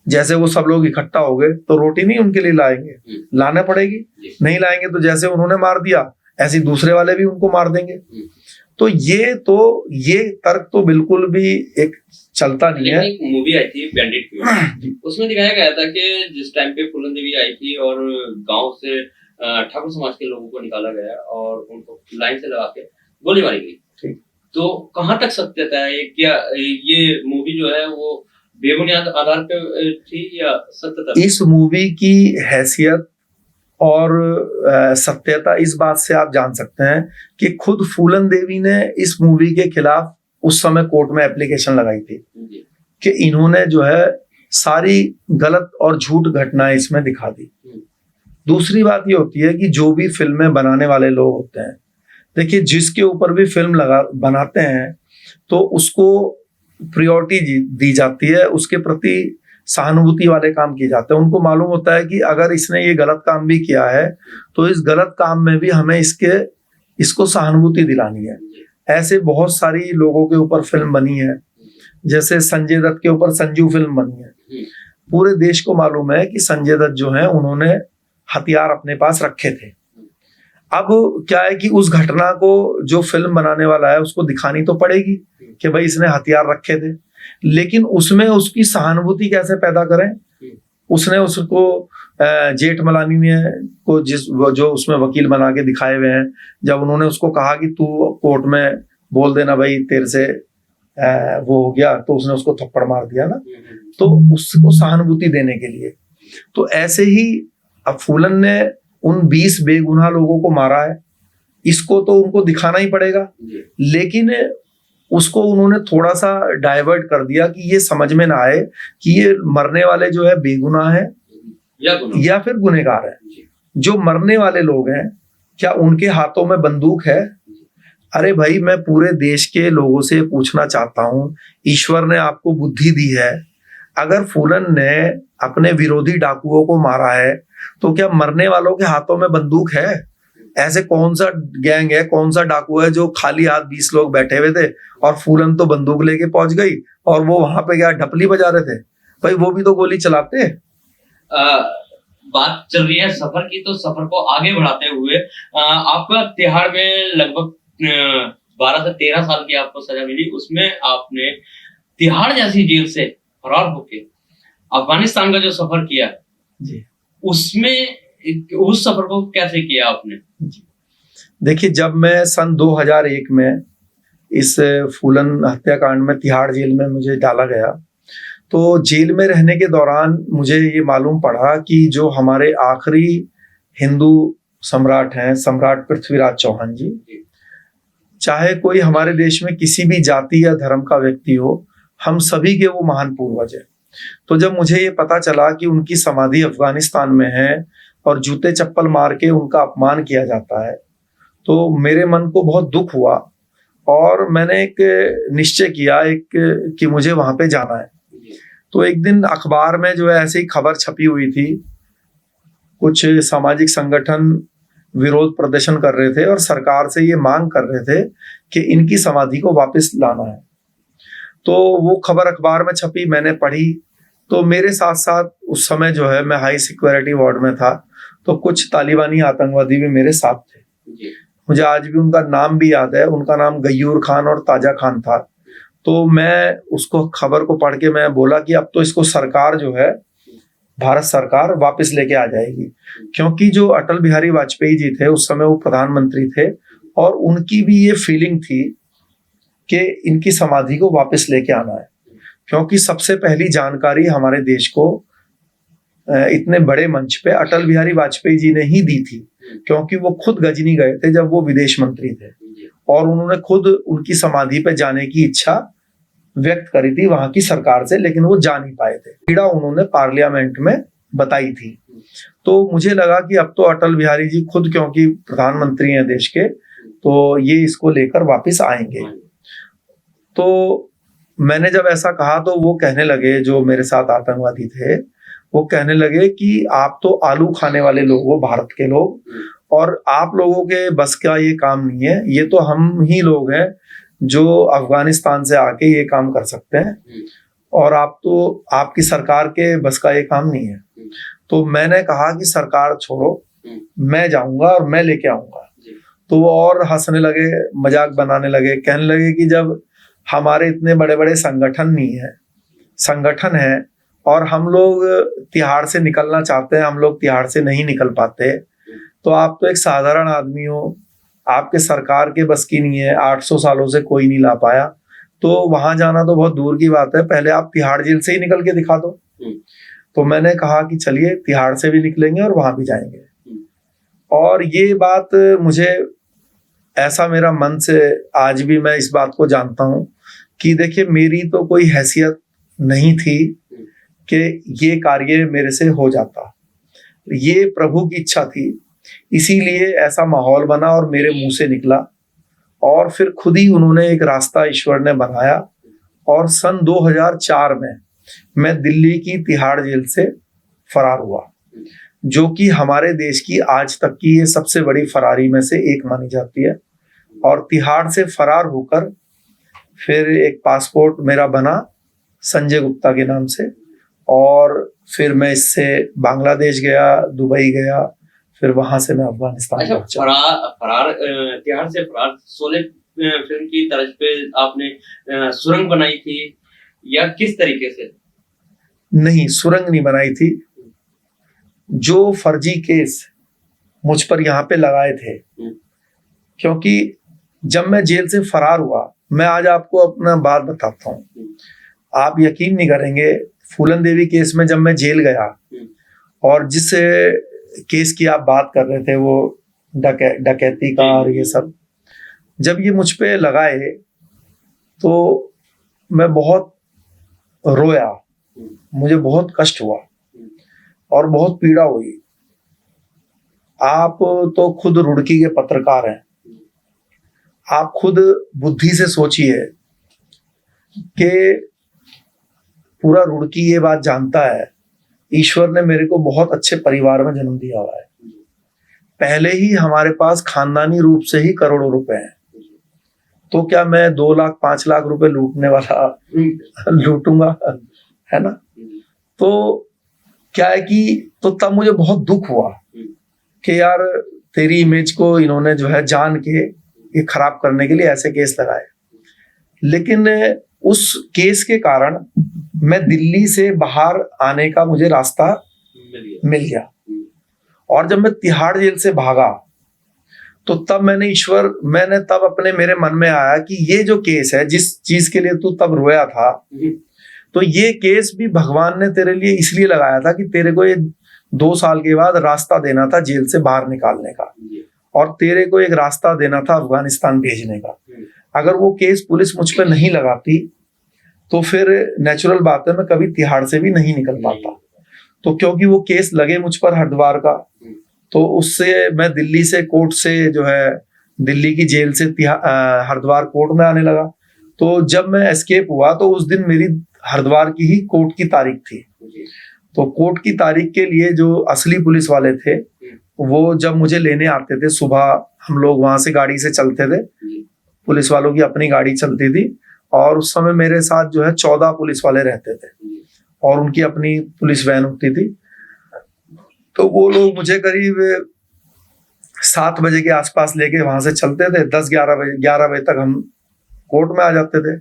जैसे वो सब लोग इकट्ठा हो गए तो रोटी नहीं उनके लिए लाएंगे, लाना पड़ेगी। नहीं लाएंगे तो जैसे उन्होंने मार दिया ऐसे दूसरे वाले भी उनको मार देंगे। तो ये तर्क तो बिल्कुल भी एक चलता नहीं है। एक मूवी आई थी बैंडिट की, उसमें दिखाया गया था कि जिस टाइम पे फूलन देवी आई थी और गांव से ठाकुर समाज के लोगों को निकाला गया और उनको लाइन से लगा के गोली मारी गई, तो कहाँ तक सत्यता है? क्या ये मूवी जो है वो बेबुनियाद आधार पे थी या सत्यता? इस मूवी की हैसियत और सत्यता इस बात से आप जान सकते हैं कि खुद फूलन देवी ने इस मूवी के खिलाफ उस समय कोर्ट में एप्लीकेशन लगाई थी कि इन्होंने जो है सारी गलत और झूठ घटनाएं इसमें दिखा दी। दूसरी बात ये होती है कि जो भी फिल्में बनाने वाले लोग होते हैं, देखिए जिसके ऊपर भी फिल्म बनाते हैं तो उसको प्रायोरिटी दी जाती है, उसके प्रति सहानुभूति वाले काम किए जाते हैं। उनको मालूम होता है कि अगर इसने ये गलत काम भी किया है तो इस गलत काम में भी हमें इसको सहानुभूति दिलानी है। ऐसे बहुत सारी लोगों के ऊपर फिल्म बनी है, जैसे संजय दत्त के ऊपर संजू फिल्म बनी है। पूरे देश को मालूम है कि संजय दत्त जो है उन्होंने हथियार अपने पास रखे थे। अब क्या है कि उस घटना को जो फिल्म बनाने वाला है उसको दिखानी तो पड़ेगी कि भाई इसने हथियार रखे थे, लेकिन उसमें उसकी सहानुभूति कैसे पैदा करें? उसने उसको जेठमलानी ने को जो उसमें वकील बना के दिखाए हुए हैं, जब उन्होंने उसको कहा कि तू कोर्ट में बोल देना भाई तेरे से वो हो गया, तो उसने उसको थप्पड़ मार दिया ना, तो उसको सहानुभूति देने के लिए। तो ऐसे ही अब फूलन ने उन 20 बेगुनाह लोगों को मारा है, इसको तो उनको दिखाना ही पड़ेगा, लेकिन उसको उन्होंने थोड़ा सा डाइवर्ट कर दिया कि ये समझ में ना आए कि ये मरने वाले जो है बेगुनाह है या फिर गुनहगार है। जो मरने वाले लोग हैं क्या उनके हाथों में बंदूक है? अरे भाई, मैं पूरे देश के लोगों से पूछना चाहता हूं, ईश्वर ने आपको बुद्धि दी है, अगर फूलन ने अपने विरोधी डाकुओं को मारा है तो क्या मरने वालों के हाथों में बंदूक है? ऐसे कौन सा गैंग है, कौन सा डाकू है जो खाली हाथ 20 लोग बैठे हुए थे और फूलन तो बंदूक लेके पहुंच गई और वो वहां पे क्या ढपली बजा रहे थे? भाई वो भी तो गोली चलाते। बात चल रही है सफर की, तो सफर को आगे बढ़ाते हुए आपका तिहाड़ में लगभग 12 से 13 साल की आपको सजा मिली, उसमें आपने तिहाड़ जैसी जेल से फरार होके अफगानिस्तान का जो सफर किया जी, उसमें उस सफर को कैसे किया आपने? देखिए, जब मैं सन 2001 में इस फूलन हत्याकांड में तिहाड़ जेल में मुझे डाला गया, तो जेल में रहने के दौरान मुझे ये मालूम पड़ा कि जो हमारे आखिरी हिंदू सम्राट हैं, सम्राट पृथ्वीराज चौहान जी, चाहे कोई हमारे देश में किसी भी जाति या धर्म का व्यक्ति हो, हम सभी के वो महान पूर्वज हैं। तो जब मुझे ये पता चला कि उनकी समाधि अफगानिस्तान में है और जूते चप्पल मार के उनका अपमान किया जाता है, तो मेरे मन को बहुत दुख हुआ और मैंने एक निश्चय किया कि मुझे वहां पे जाना है। तो एक दिन अखबार में जो है ऐसी खबर छपी हुई थी, कुछ सामाजिक संगठन विरोध प्रदर्शन कर रहे थे और सरकार से ये मांग कर रहे थे कि इनकी समाधि को वापस लाना है। तो वो खबर अखबार में छपी, मैंने पढ़ी। तो मेरे साथ साथ उस समय जो है मैं हाई सिक्योरिटी वार्ड में था, तो कुछ तालिबानी आतंकवादी भी मेरे साथ थे। मुझे आज भी उनका नाम भी याद है, उनका नाम गयूर खान और ताजा खान था। तो मैं उसको खबर को पढ़ के मैं बोला कि अब तो इसको सरकार जो है, भारत सरकार वापस लेके आ जाएगी, क्योंकि जो अटल बिहारी वाजपेयी जी थे उस समय वो प्रधानमंत्री थे और उनकी भी ये फीलिंग थी कि इनकी समाधि को वापस लेके आना है, क्योंकि सबसे पहली जानकारी हमारे देश को इतने बड़े मंच पे अटल बिहारी वाजपेयी जी ने ही दी थी, क्योंकि वो खुद गजनी गए थे जब वो विदेश मंत्री थे और उन्होंने खुद उनकी समाधि पे जाने की इच्छा व्यक्त करी थी वहां की सरकार से, लेकिन वो जा नहीं पाए थे। पीड़ा उन्होंने पार्लियामेंट में बताई थी। तो मुझे लगा कि अब तो अटल बिहारी जी खुद, क्योंकि प्रधानमंत्री हैं देश के, तो ये इसको लेकर वापस आएंगे। तो मैंने जब ऐसा कहा तो वो कहने लगे, जो मेरे साथ आतंकवादी थे, वो कहने लगे कि आप तो आलू खाने वाले लोग हो, भारत के लोग, और आप लोगों के बस का ये काम नहीं है, ये तो हम ही लोग हैं जो अफगानिस्तान से आके ये काम कर सकते हैं, और आप तो आपकी सरकार के बस का ये काम नहीं है। तो मैंने कहा कि सरकार छोड़ो, मैं जाऊंगा और मैं लेके आऊंगा। तो वो और हंसने लगे, मजाक बनाने लगे, कहने लगे कि जब हमारे इतने बड़े बड़े संगठन है और हम लोग तिहाड़ से निकलना चाहते हैं, हम लोग तिहाड़ से नहीं निकल पाते, तो आप तो एक साधारण आदमी हो, आपके सरकार के बस की नहीं है, 800 सालों से कोई नहीं ला पाया, तो वहां जाना तो बहुत दूर की बात है, पहले आप तिहाड़ जेल से ही निकल के दिखा दो। तो मैंने कहा कि चलिए तिहाड़ से भी निकलेंगे और वहां भी जाएंगे। और ये बात मुझे ऐसा, मेरा मन से आज भी मैं इस बात को जानता हूं कि देखिए मेरी तो कोई हैसियत नहीं थी कि ये कार्य मेरे से हो जाता, ये प्रभु की इच्छा थी, इसीलिए ऐसा माहौल बना और मेरे मुंह से निकला, और फिर खुद ही उन्होंने एक रास्ता ईश्वर ने बनाया, और सन 2004 में मैं दिल्ली की तिहाड़ जेल से फरार हुआ, जो कि हमारे देश की आज तक की ये सबसे बड़ी फरारी में से एक मानी जाती है। और तिहाड़ से फरार होकर फिर एक पासपोर्ट मेरा बना संजय गुप्ता के नाम से, और फिर मैं इससे बांग्लादेश गया, दुबई गया, फिर वहां से मैं अफगानिस्तान अच्छा, फरार तिहाड़ से फरार, शोले फिल्म की तर्ज पे आपने सुरंग बनाई थी या किस तरीके से? नहीं, सुरंग नहीं बनाई थी। जो फर्जी केस मुझ पर यहाँ पे लगाए थे, क्योंकि जब मैं जेल से फरार हुआ, मैं आज आपको अपना बात बताता हूँ, आप यकीन नहीं करेंगे, फूलन देवी केस में जब मैं जेल गया, और जिस केस की आप बात कर रहे थे, वो डकैती का और ये सब, जब ये मुझ पे लगाए तो मैं बहुत रोया, मुझे बहुत कष्ट हुआ और बहुत पीड़ा हुई। आप तो खुद रुड़की के पत्रकार हैं, आप खुद बुद्धि से सोचिए कि पूरा रुड़की ये बात जानता है, ईश्वर ने मेरे को बहुत अच्छे परिवार में जन्म दिया हुआ है, पहले ही हमारे पास खानदानी रूप से ही करोड़ों रुपए हैं, तो क्या मैं 2 लाख 5 लाख रुपए लूटने वाला लूटूंगा, है ना? तो क्या है कि तो तब मुझे बहुत दुख हुआ कि यार तेरी इमेज को इन्होंने जो है जान के ये खराब करने के लिए ऐसे केस लगाए। लेकिन उस केस के कारण मैं दिल्ली से बाहर आने का मुझे रास्ता मिल गया, और जब मैं तिहाड़ जेल से भागा तो तब मैंने तब मेरे मन में आया कि ये जो केस है, जिस चीज के लिए तू तब रोया था, तो ये केस भी भगवान ने तेरे लिए इसलिए लगाया था कि तेरे को ये 2 साल के बाद रास्ता देना था जेल से बाहर निकालने का, और तेरे को एक रास्ता देना था अफगानिस्तान भेजने का। अगर वो केस पुलिस मुझ पर नहीं लगाती तो फिर नेचुरल बात है मैं कभी तिहाड़ से भी नहीं निकल पाता। तो क्योंकि वो केस लगे मुझ पर हरिद्वार का, तो उससे मैं दिल्ली से कोर्ट से जो है दिल्ली की जेल से हरिद्वार कोर्ट में आने लगा। तो जब मैं एस्केप हुआ तो उस दिन मेरी हरिद्वार की ही कोर्ट की तारीख थी। तो कोर्ट की तारीख के लिए जो असली पुलिस वाले थे वो जब मुझे लेने आते थे सुबह, हम लोग वहां से गाड़ी से चलते थे, पुलिस वालों की अपनी गाड़ी चलती थी, और उस समय मेरे साथ जो है 14 पुलिस वाले रहते थे और उनकी अपनी पुलिस वैन होती थी। तो वो लोग मुझे करीब 7 बजे के आसपास लेके वहां से चलते थे, 11 बजे तक हम कोर्ट में आ जाते थे।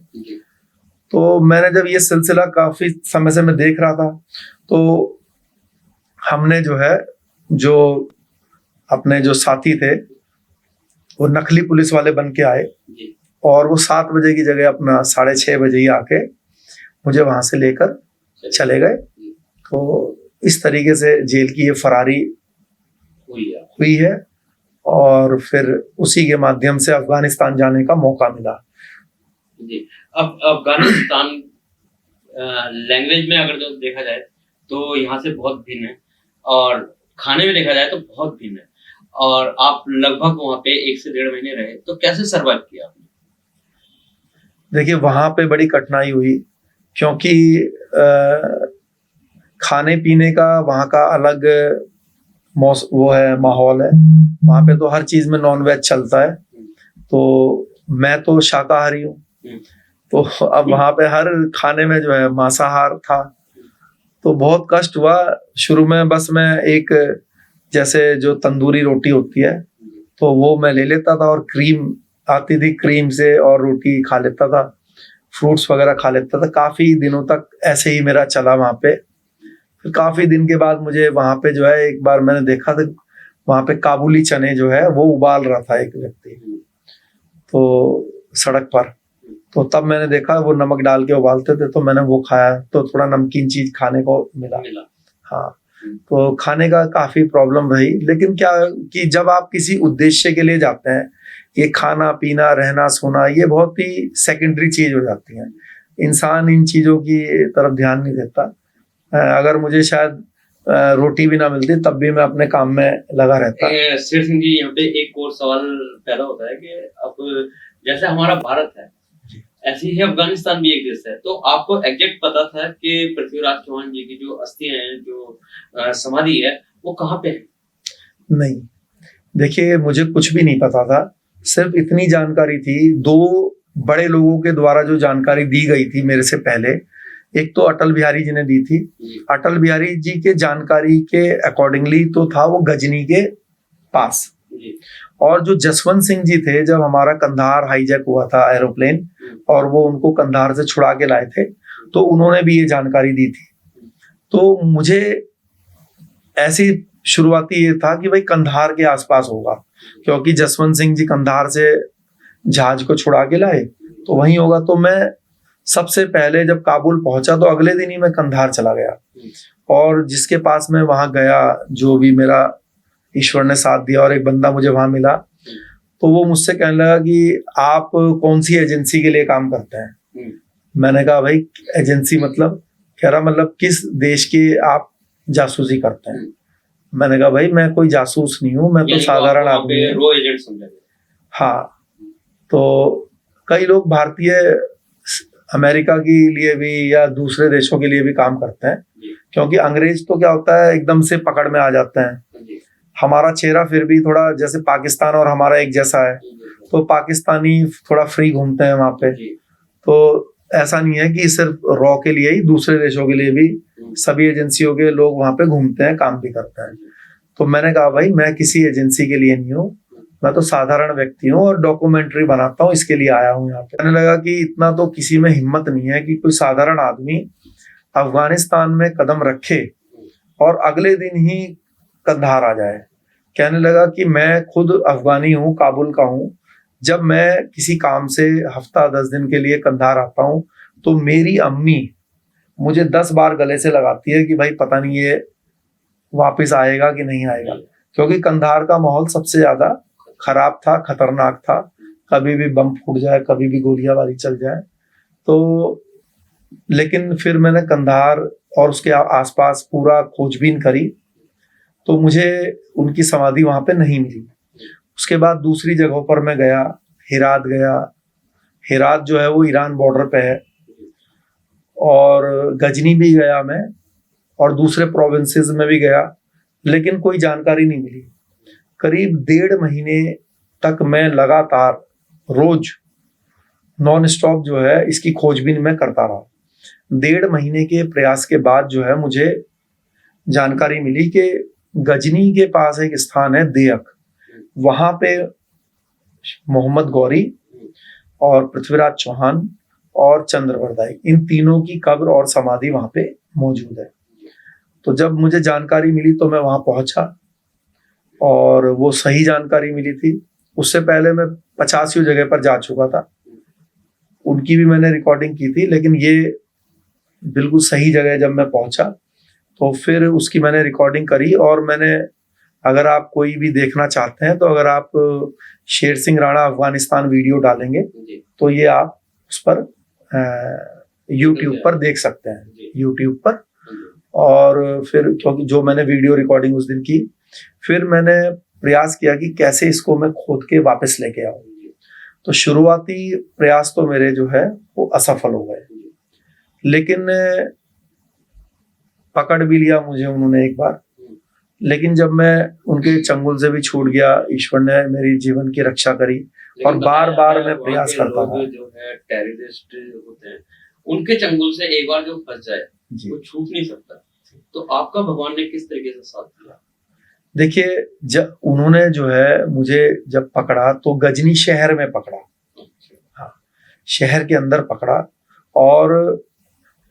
तो मैंने जब ये सिलसिला काफी समय से मैं देख रहा था, तो हमने जो है जो अपने जो साथी थे वो नकली पुलिस वाले बन के आए, और वो 7 बजे की जगह अपना 6:30 बजे ही आके मुझे वहां से लेकर चले गए। तो इस तरीके से जेल की ये फरारी हुई है, और फिर उसी के माध्यम से अफगानिस्तान जाने का मौका मिला। जी, अब अफगानिस्तान लैंग्वेज में अगर जो देखा जाए तो यहाँ से बहुत भिन्न है, और खाने में देखा जाए तो बहुत भिन्न है, और आप लगभग वहाँ पे 1 से 1.5 महीने रहे, तो कैसे सर्वाइव किया आपने? देखिए वहां पे बड़ी कठिनाई हुई, क्योंकि खाने पीने का वहाँ का अलग वो है, माहौल है। वहाँ पे तो हर चीज में नॉनवेज चलता है, तो मैं तो शाकाहारी हूँ, तो अब वहाँ पे हर खाने में जो है मांसाहार था। तो बहुत कष्ट हुआ शुरू में। बस मैं एक जैसे जो तंदूरी रोटी होती है तो वो मैं ले लेता था, और क्रीम आती थी, क्रीम से और रोटी खा लेता था, फ्रूट्स वगैरह खा लेता था। काफी दिनों तक ऐसे ही मेरा चला वहाँ पे। फिर काफी दिन के बाद मुझे वहाँ पे जो है एक बार मैंने देखा था, वहाँ पे काबुली चने जो है वो उबाल रहा था एक व्यक्ति, तो सड़क पर। तो तब मैंने देखा वो नमक डाल के उबालते थे, तो मैंने वो खाया, तो थोड़ा नमकीन चीज खाने को मिला। हाँ, तो खाने का काफी प्रॉब्लम रही। लेकिन क्या कि जब आप किसी उद्देश्य के लिए जाते हैं, ये खाना पीना रहना सोना ये बहुत ही सेकेंडरी चीज हो जाती है। इंसान इन चीजों की तरफ ध्यान नहीं देता। अगर मुझे शायद रोटी भी ना मिलती तब भी मैं अपने काम में लगा रहता। शेर सिंह जी, यहाँ पे एक और सवाल पैदा होता है कि अब जैसे हमारा भारत है, ऐसे ही अफगानिस्तान भी एक देश है, तो आपको एग्जैक्ट पता था कि पृथ्वीराज चौहान जी की जो अस्थियां हैं, जो समाधि है, वो कहाँ पे है? नहीं, देखिए मुझे कुछ भी नहीं पता था। सिर्फ इतनी जानकारी थी, दो बड़े लोगों के द्वारा जो जानकारी दी गई थी मेरे से पहले। एक तो अटल बिहारी जी ने दी थी। अटल बिहारी जी के जानकारी के अकॉर्डिंगली तो था वो गजनी के पास। और जो जसवंत सिंह जी थे, जब हमारा कंधार हाईजैक हुआ था एरोप्लेन, और वो उनको कंधार से छुड़ा के लाए थे, तो उन्होंने भी ये जानकारी दी थी। तो मुझे ऐसी शुरुआती ये था कि भाई कंधार के आसपास होगा, क्योंकि जसवंत सिंह जी कंधार से जहाज को छुड़ा के लाए, तो वहीं होगा। तो मैं सबसे पहले जब काबुल पहुंचा तो अगले दिन ही मैं कंधार चला गया, और जिसके पास मैं वहां गया, जो भी मेरा ईश्वर ने साथ दिया, और एक बंदा मुझे वहां मिला, तो वो मुझसे कहने लगा कि आप कौन सी एजेंसी के लिए काम करते हैं। मैंने कहा भाई एजेंसी मतलब? कह रहा मतलब किस देश की आप जासूसी करते हैं। मैंने कहा भाई मैं कोई जासूस नहीं हूँ, मैं तो साधारण आदमी हूँ। हाँ, तो कई लोग भारतीय अमेरिका के लिए भी या दूसरे देशों के लिए भी काम करते हैं, क्योंकि अंग्रेज तो क्या होता है एकदम से पकड़ में आ जाते हैं। हमारा चेहरा फिर भी थोड़ा जैसे पाकिस्तान और हमारा एक जैसा है, तो पाकिस्तानी थोड़ा फ्री घूमते हैं वहां पे। तो ऐसा नहीं है कि सिर्फ रॉ के लिए ही, दूसरे देशों के लिए भी सभी एजेंसियों के लोग वहां पे घूमते हैं, काम भी करते हैं। तो मैंने कहा भाई मैं किसी एजेंसी के लिए नहीं हूँ, मैं तो साधारण व्यक्ति हूँ और डॉक्यूमेंट्री बनाता हूँ, इसके लिए आया हूँ यहाँ पे। कहने लगा कि इतना तो किसी में हिम्मत नहीं है कि कोई साधारण आदमी अफगानिस्तान में कदम रखे और अगले दिन ही कंधार आ जाए। कहने लगा कि मैं खुद अफगानी हूँ, काबुल का हूँ। जब मैं किसी काम से हफ्ता 10 दिन के लिए कंधार आता हूँ, तो मेरी अम्मी मुझे 10 बार गले से लगाती है कि भाई पता नहीं ये वापस आएगा कि नहीं आएगा, क्योंकि कंधार का माहौल सबसे ज्यादा खराब था, खतरनाक था। कभी भी बम फूट जाए, कभी भी गोलियाबारी चल जाए। तो लेकिन फिर मैंने कंधार और उसके आसपास पूरा खोजबीन करी, तो मुझे उनकी समाधि वहां पे नहीं मिली। उसके बाद दूसरी जगहों पर मैं गया, हेरात गया। हेरात जो है वो ईरान बॉर्डर पे है, और गजनी भी गया मैं, और दूसरे प्रोविंसेस में भी गया, लेकिन कोई जानकारी नहीं मिली। करीब 1.5 महीने तक मैं लगातार रोज नॉन स्टॉप जो है इसकी खोजबीन में करता रहा। 1.5 महीने के प्रयास के बाद जो है मुझे जानकारी मिली कि गजनी के पास एक स्थान है देयक, वहां पे मोहम्मद गौरी और पृथ्वीराज चौहान और चंद्रवरदाई, इन तीनों की कब्र और समाधि वहां पे मौजूद है। तो जब मुझे जानकारी मिली तो मैं वहां पहुंचा, और वो सही जानकारी मिली थी। उससे पहले मैं 85 जगह पर जा चुका था, उनकी भी मैंने रिकॉर्डिंग की थी, लेकिन ये बिल्कुल सही जगह जब मैं पहुंचा तो फिर उसकी मैंने रिकॉर्डिंग करी। और मैंने, अगर आप कोई भी देखना चाहते हैं तो अगर आप शेर सिंह राणा अफगानिस्तान वीडियो डालेंगे तो ये आप उस पर यूट्यूब पर देख सकते हैं, यूट्यूब पर। और फिर क्योंकि जो मैंने वीडियो रिकॉर्डिंग उस दिन की, फिर मैंने प्रयास किया कि कैसे इसको मैं खोद के वापस लेके आऊं। तो शुरुआती प्रयास तो मेरे जो है वो असफल हो गए, लेकिन पकड़ भी लिया मुझे उन्होंने एक बार, लेकिन जब मैं उनके चंगुल से भी छूट गया, ईश्वर ने मेरी जीवन की रक्षा करी। और बार बार मैं प्रयास करता था। जो है टेररिस्ट होते हैं, उनके चंगुल से एक बार जो फंस जाए वो छूट नहीं सकता। तो आपका भगवान ने किस तरीके से साथ दिया? देखिए, जब उन्होंने जो है मुझे जब पकड़ा तो गजनी शहर में पकड़ा, हाँ, शहर के अंदर पकड़ा। और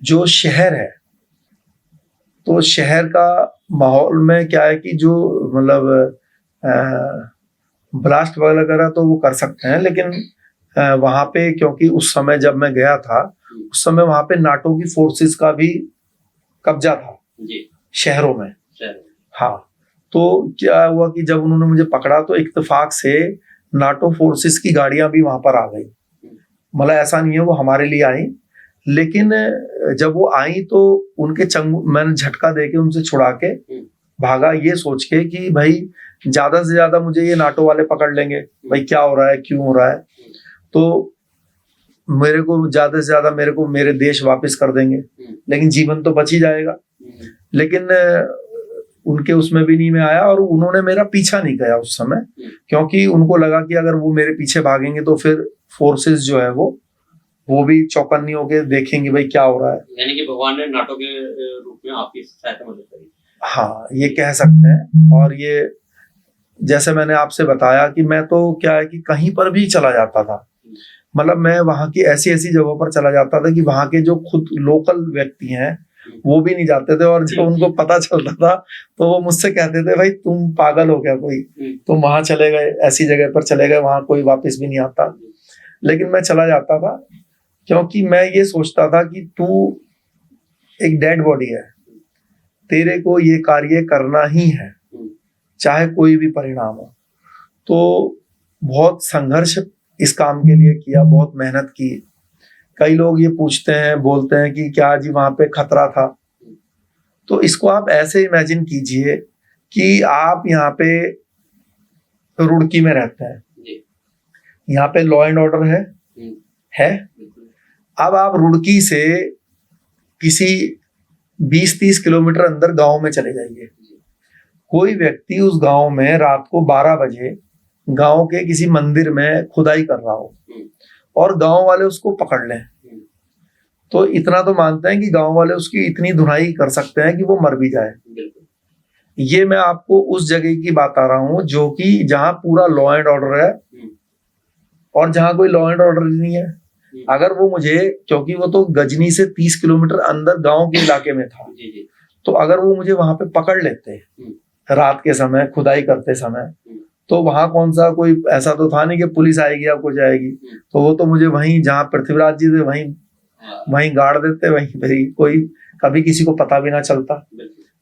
जो शहर है, तो शहर का माहौल में क्या है कि जो मतलब ब्लास्ट वगैरह तो वो कर सकते हैं, लेकिन वहां पे क्योंकि उस समय जब मैं गया था, उस समय वहां पे नाटो की फोर्सेस का भी कब्जा था शहरों में। हाँ, तो क्या हुआ कि जब उन्होंने मुझे पकड़ा तो इत्तेफाक से नाटो फोर्सेस की गाड़ियां भी वहां पर आ गई। मतलब ऐसा नहीं है वो हमारे लिए आई, लेकिन जब वो आई तो उनके मैंने झटका देके उनसे छुड़ा के भागा, ये सोच के कि भाई ज्यादा से ज्यादा मुझे ये नाटो वाले पकड़ लेंगे, भाई क्या हो रहा है, क्यों हो रहा है, तो मेरे को ज्यादा से ज्यादा मेरे को मेरे देश वापस कर देंगे, लेकिन जीवन तो बच ही जाएगा। लेकिन उनके उसमें भी नहीं मैं आया, और उन्होंने मेरा पीछा नहीं किया उस समय, क्योंकि उनको लगा कि अगर वो मेरे पीछे भागेंगे तो फिर फोर्सेस जो है वो भी चौकन्नी होके देखेंगे भाई क्या हो रहा है। यानी कि भगवान ने नाटो के रूप में आपकी सहायता मदद करी। हाँ, ये कह सकते हैं। और ये जैसे मैंने आपसे बताया कि मैं तो क्या है कि कहीं पर भी चला जाता था, मतलब मैं वहां की ऐसी ऐसी जगहों पर चला जाता था कि वहां के जो खुद लोकल व्यक्ति हैं वो भी नहीं जाते थे, और जब उनको पता चलता था तो वो मुझसे कहते थे भाई तुम पागल हो गया, कोई तुम वहां चले गए, ऐसी जगह पर चले गए, वहां कोई वापस भी नहीं आता। लेकिन मैं चला जाता था, क्योंकि मैं ये सोचता था कि तू एक डेड बॉडी है, तेरे को ये कार्य करना ही है, चाहे कोई भी परिणाम हो। तो बहुत संघर्ष इस काम के लिए किया, बहुत मेहनत की। कई लोग ये पूछते हैं, बोलते हैं कि क्या जी वहां पे खतरा था, तो इसको आप ऐसे इमेजिन कीजिए कि आप यहाँ पे रुड़की में रहते हैं, यहाँ पे लॉ एंड ऑर्डर है। अब आप रुड़की से किसी 20-30 किलोमीटर अंदर गांव में चले जाइए, कोई व्यक्ति उस गांव में रात को 12 बजे गांव के किसी मंदिर में खुदाई कर रहा हो और गांव वाले उसको पकड़ लें, तो इतना तो मानते हैं कि गांव वाले उसकी इतनी धुनाई कर सकते हैं कि वो मर भी जाए। ये मैं आपको उस जगह की बात आ रहा हूं जो कि जहां पूरा लॉ एंड ऑर्डर है और जहां कोई लॉ एंड ऑर्डर नहीं है। अगर वो मुझे, क्योंकि वो तो गजनी से 30 किलोमीटर अंदर गांव के इलाके में था, तो अगर वो मुझे वहां पे पकड़ लेते रात के समय खुदाई करते समय, तो वहां कौन सा कोई ऐसा तो था नहीं कि पुलिस आएगी या कुछ आएगी, तो वो तो मुझे वहीं जहाँ पृथ्वीराज जी थे वहीं गाड़ देते, वहीं पे कोई कभी किसी को पता भी ना चलता,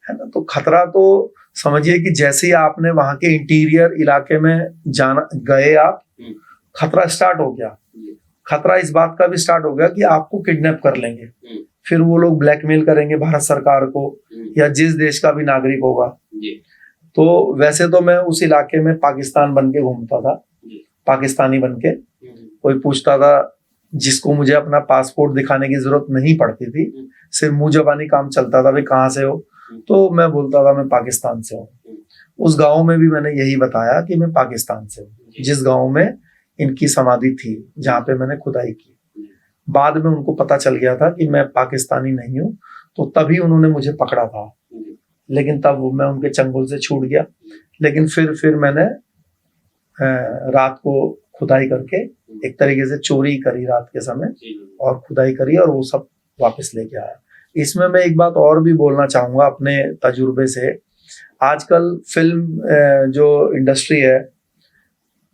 है ना। तो खतरा तो समझिए कि जैसे ही आपने वहां के इंटीरियर इलाके में जाना गए आप, खतरा स्टार्ट हो गया। खतरा इस बात का भी स्टार्ट हो गया कि आपको किडनैप कर लेंगे, फिर वो लोग ब्लैकमेल करेंगे भारत सरकार को या जिस देश का भी नागरिक होगा। तो वैसे तो मैं उस इलाके में पाकिस्तान बन के घूमता था, पाकिस्तानी बन के, कोई पूछता था जिसको मुझे अपना पासपोर्ट दिखाने की जरूरत नहीं पड़ती थी, सिर्फ मुंह जबानी काम चलता था, भाई कहाँ से हो, तो मैं बोलता था मैं पाकिस्तान से हूँ। उस गांव में भी मैंने यही बताया कि मैं पाकिस्तान से हूँ, जिस गांव में इनकी समाधि थी, जहाँ पे मैंने खुदाई की। बाद में उनको पता चल गया था कि मैं पाकिस्तानी नहीं हूँ, तो तभी उन्होंने मुझे पकड़ा था, लेकिन तब मैं उनके चंगुल से छूट गया। लेकिन फिर मैंने रात को खुदाई करके एक तरीके से चोरी करी रात के समय, और खुदाई करी और वो सब वापस लेके आया। इसमें मैं एक बात और भी बोलना चाहूंगा अपने तजुर्बे से। आजकल फिल्म जो इंडस्ट्री है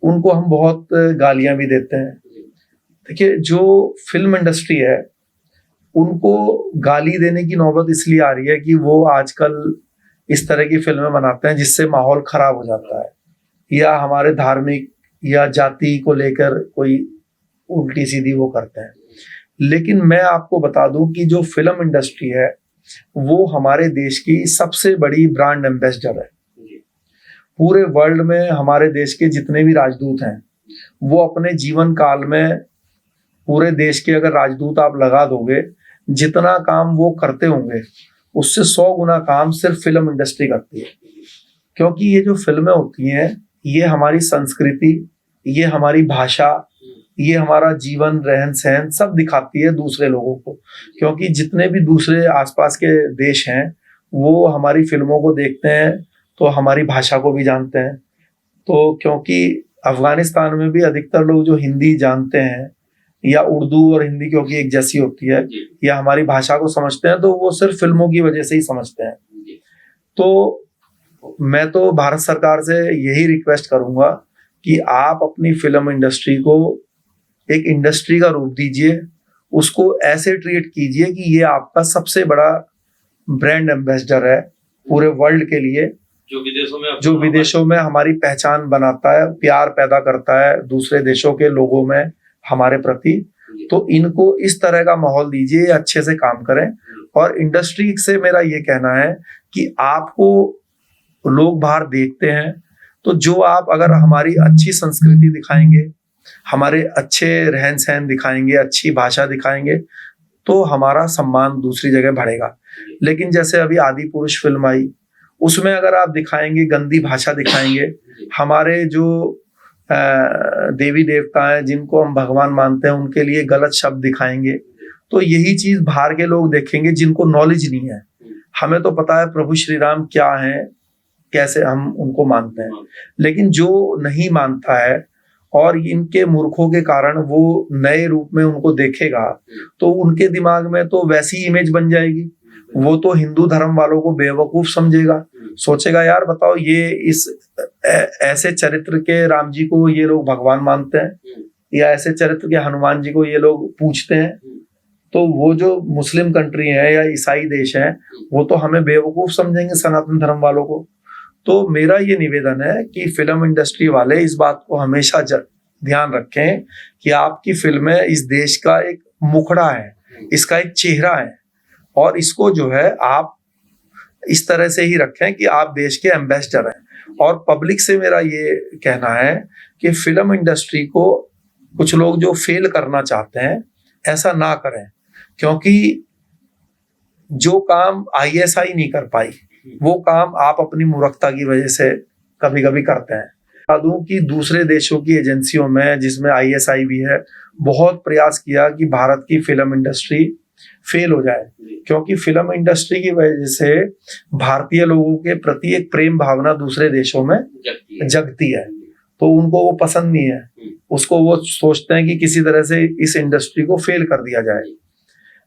उनको हम बहुत गालियां भी देते हैं। देखिए, जो फिल्म इंडस्ट्री है उनको गाली देने की नौबत इसलिए आ रही है कि वो आजकल इस तरह की फिल्में बनाते हैं जिससे माहौल खराब हो जाता है, या हमारे धार्मिक या जाति को लेकर कोई उल्टी सीधी वो करते हैं। लेकिन मैं आपको बता दूं कि जो फिल्म इंडस्ट्री है वो हमारे देश की सबसे बड़ी ब्रांड एम्बेसडर है। पूरे वर्ल्ड में हमारे देश के जितने भी राजदूत हैं वो अपने जीवन काल में पूरे देश के अगर राजदूत आप लगा दोगे, जितना काम वो करते होंगे उससे 100 गुना काम सिर्फ फिल्म इंडस्ट्री करती है। क्योंकि ये जो फिल्में होती हैं, ये हमारी संस्कृति, ये हमारी भाषा, ये हमारा जीवन, रहन सहन सब दिखाती है दूसरे लोगों को। क्योंकि जितने भी दूसरे आसपास के देश हैं वो हमारी फिल्मों को देखते हैं तो हमारी भाषा को भी जानते हैं। तो क्योंकि अफगानिस्तान में भी अधिकतर लोग जो हिंदी जानते हैं या उर्दू और हिंदी क्योंकि एक जैसी होती है या हमारी भाषा को समझते हैं, तो वो सिर्फ फिल्मों की वजह से ही समझते हैं। तो मैं तो भारत सरकार से यही रिक्वेस्ट करूंगा कि आप अपनी फिल्म इंडस्ट्री को एक इंडस्ट्री का रूप दीजिए, उसको ऐसे ट्रीट कीजिए कि ये आपका सबसे बड़ा ब्रांड एम्बेसडर है पूरे वर्ल्ड के लिए, जो विदेशों में हमारी पहचान बनाता है, प्यार पैदा करता है दूसरे देशों के लोगों में हमारे प्रति। तो इनको इस तरह का माहौल दीजिए, अच्छे से काम करें। और इंडस्ट्री से मेरा ये कहना है कि आपको लोग बाहर देखते हैं, तो जो आप अगर हमारी अच्छी संस्कृति दिखाएंगे, हमारे अच्छे रहन सहन दिखाएंगे, अच्छी भाषा दिखाएंगे, तो हमारा सम्मान दूसरी जगह बढ़ेगा। लेकिन जैसे अभी आदि पुरुष फिल्म आई, उसमें अगर आप दिखाएंगे गंदी भाषा दिखाएंगे, हमारे जो देवी देवता हैं जिनको हम भगवान मानते हैं उनके लिए गलत शब्द दिखाएंगे, तो यही चीज बाहर के लोग देखेंगे जिनको नॉलेज नहीं है। हमें तो पता है प्रभु श्री राम क्या हैं, कैसे हम उनको मानते हैं, लेकिन जो नहीं मानता है और इनके मूर्खों के कारण वो नए रूप में उनको देखेगा, तो उनके दिमाग में तो वैसी इमेज बन जाएगी। वो तो हिंदू धर्म वालों को बेवकूफ समझेगा, सोचेगा यार बताओ ये इस ऐसे चरित्र के राम जी को ये लोग भगवान मानते हैं, या ऐसे चरित्र के हनुमान जी को ये लोग पूजते हैं, तो वो जो मुस्लिम कंट्री है या ईसाई देश है वो तो हमें बेवकूफ समझेंगे सनातन धर्म वालों को। तो मेरा ये निवेदन है कि फिल्म इंडस्ट्री वाले इस बात को हमेशा ध्यान रखें कि आपकी फिल्में इस देश का एक मुखड़ा है, इसका एक चेहरा है, और इसको जो है आप इस तरह से ही रखें कि आप देश के एम्बेसडर हैं। और पब्लिक से मेरा ये कहना है कि फिल्म इंडस्ट्री को कुछ लोग जो फेल करना चाहते हैं ऐसा ना करें, क्योंकि जो काम ISI नहीं कर पाई वो काम आप अपनी मूर्खता की वजह से कभी कभी करते हैं। बता दूं कि दूसरे देशों की एजेंसियों में, जिसमें ISI भी है, बहुत प्रयास किया कि भारत की फिल्म इंडस्ट्री फेल हो जाए, क्योंकि फिल्म इंडस्ट्री की वजह से भारतीय लोगों के प्रति एक प्रेम भावना दूसरे देशों में जगती है, तो उनको वो पसंद नहीं है, उसको वो सोचते हैं कि किसी तरह से इस इंडस्ट्री को फेल कर दिया जाए।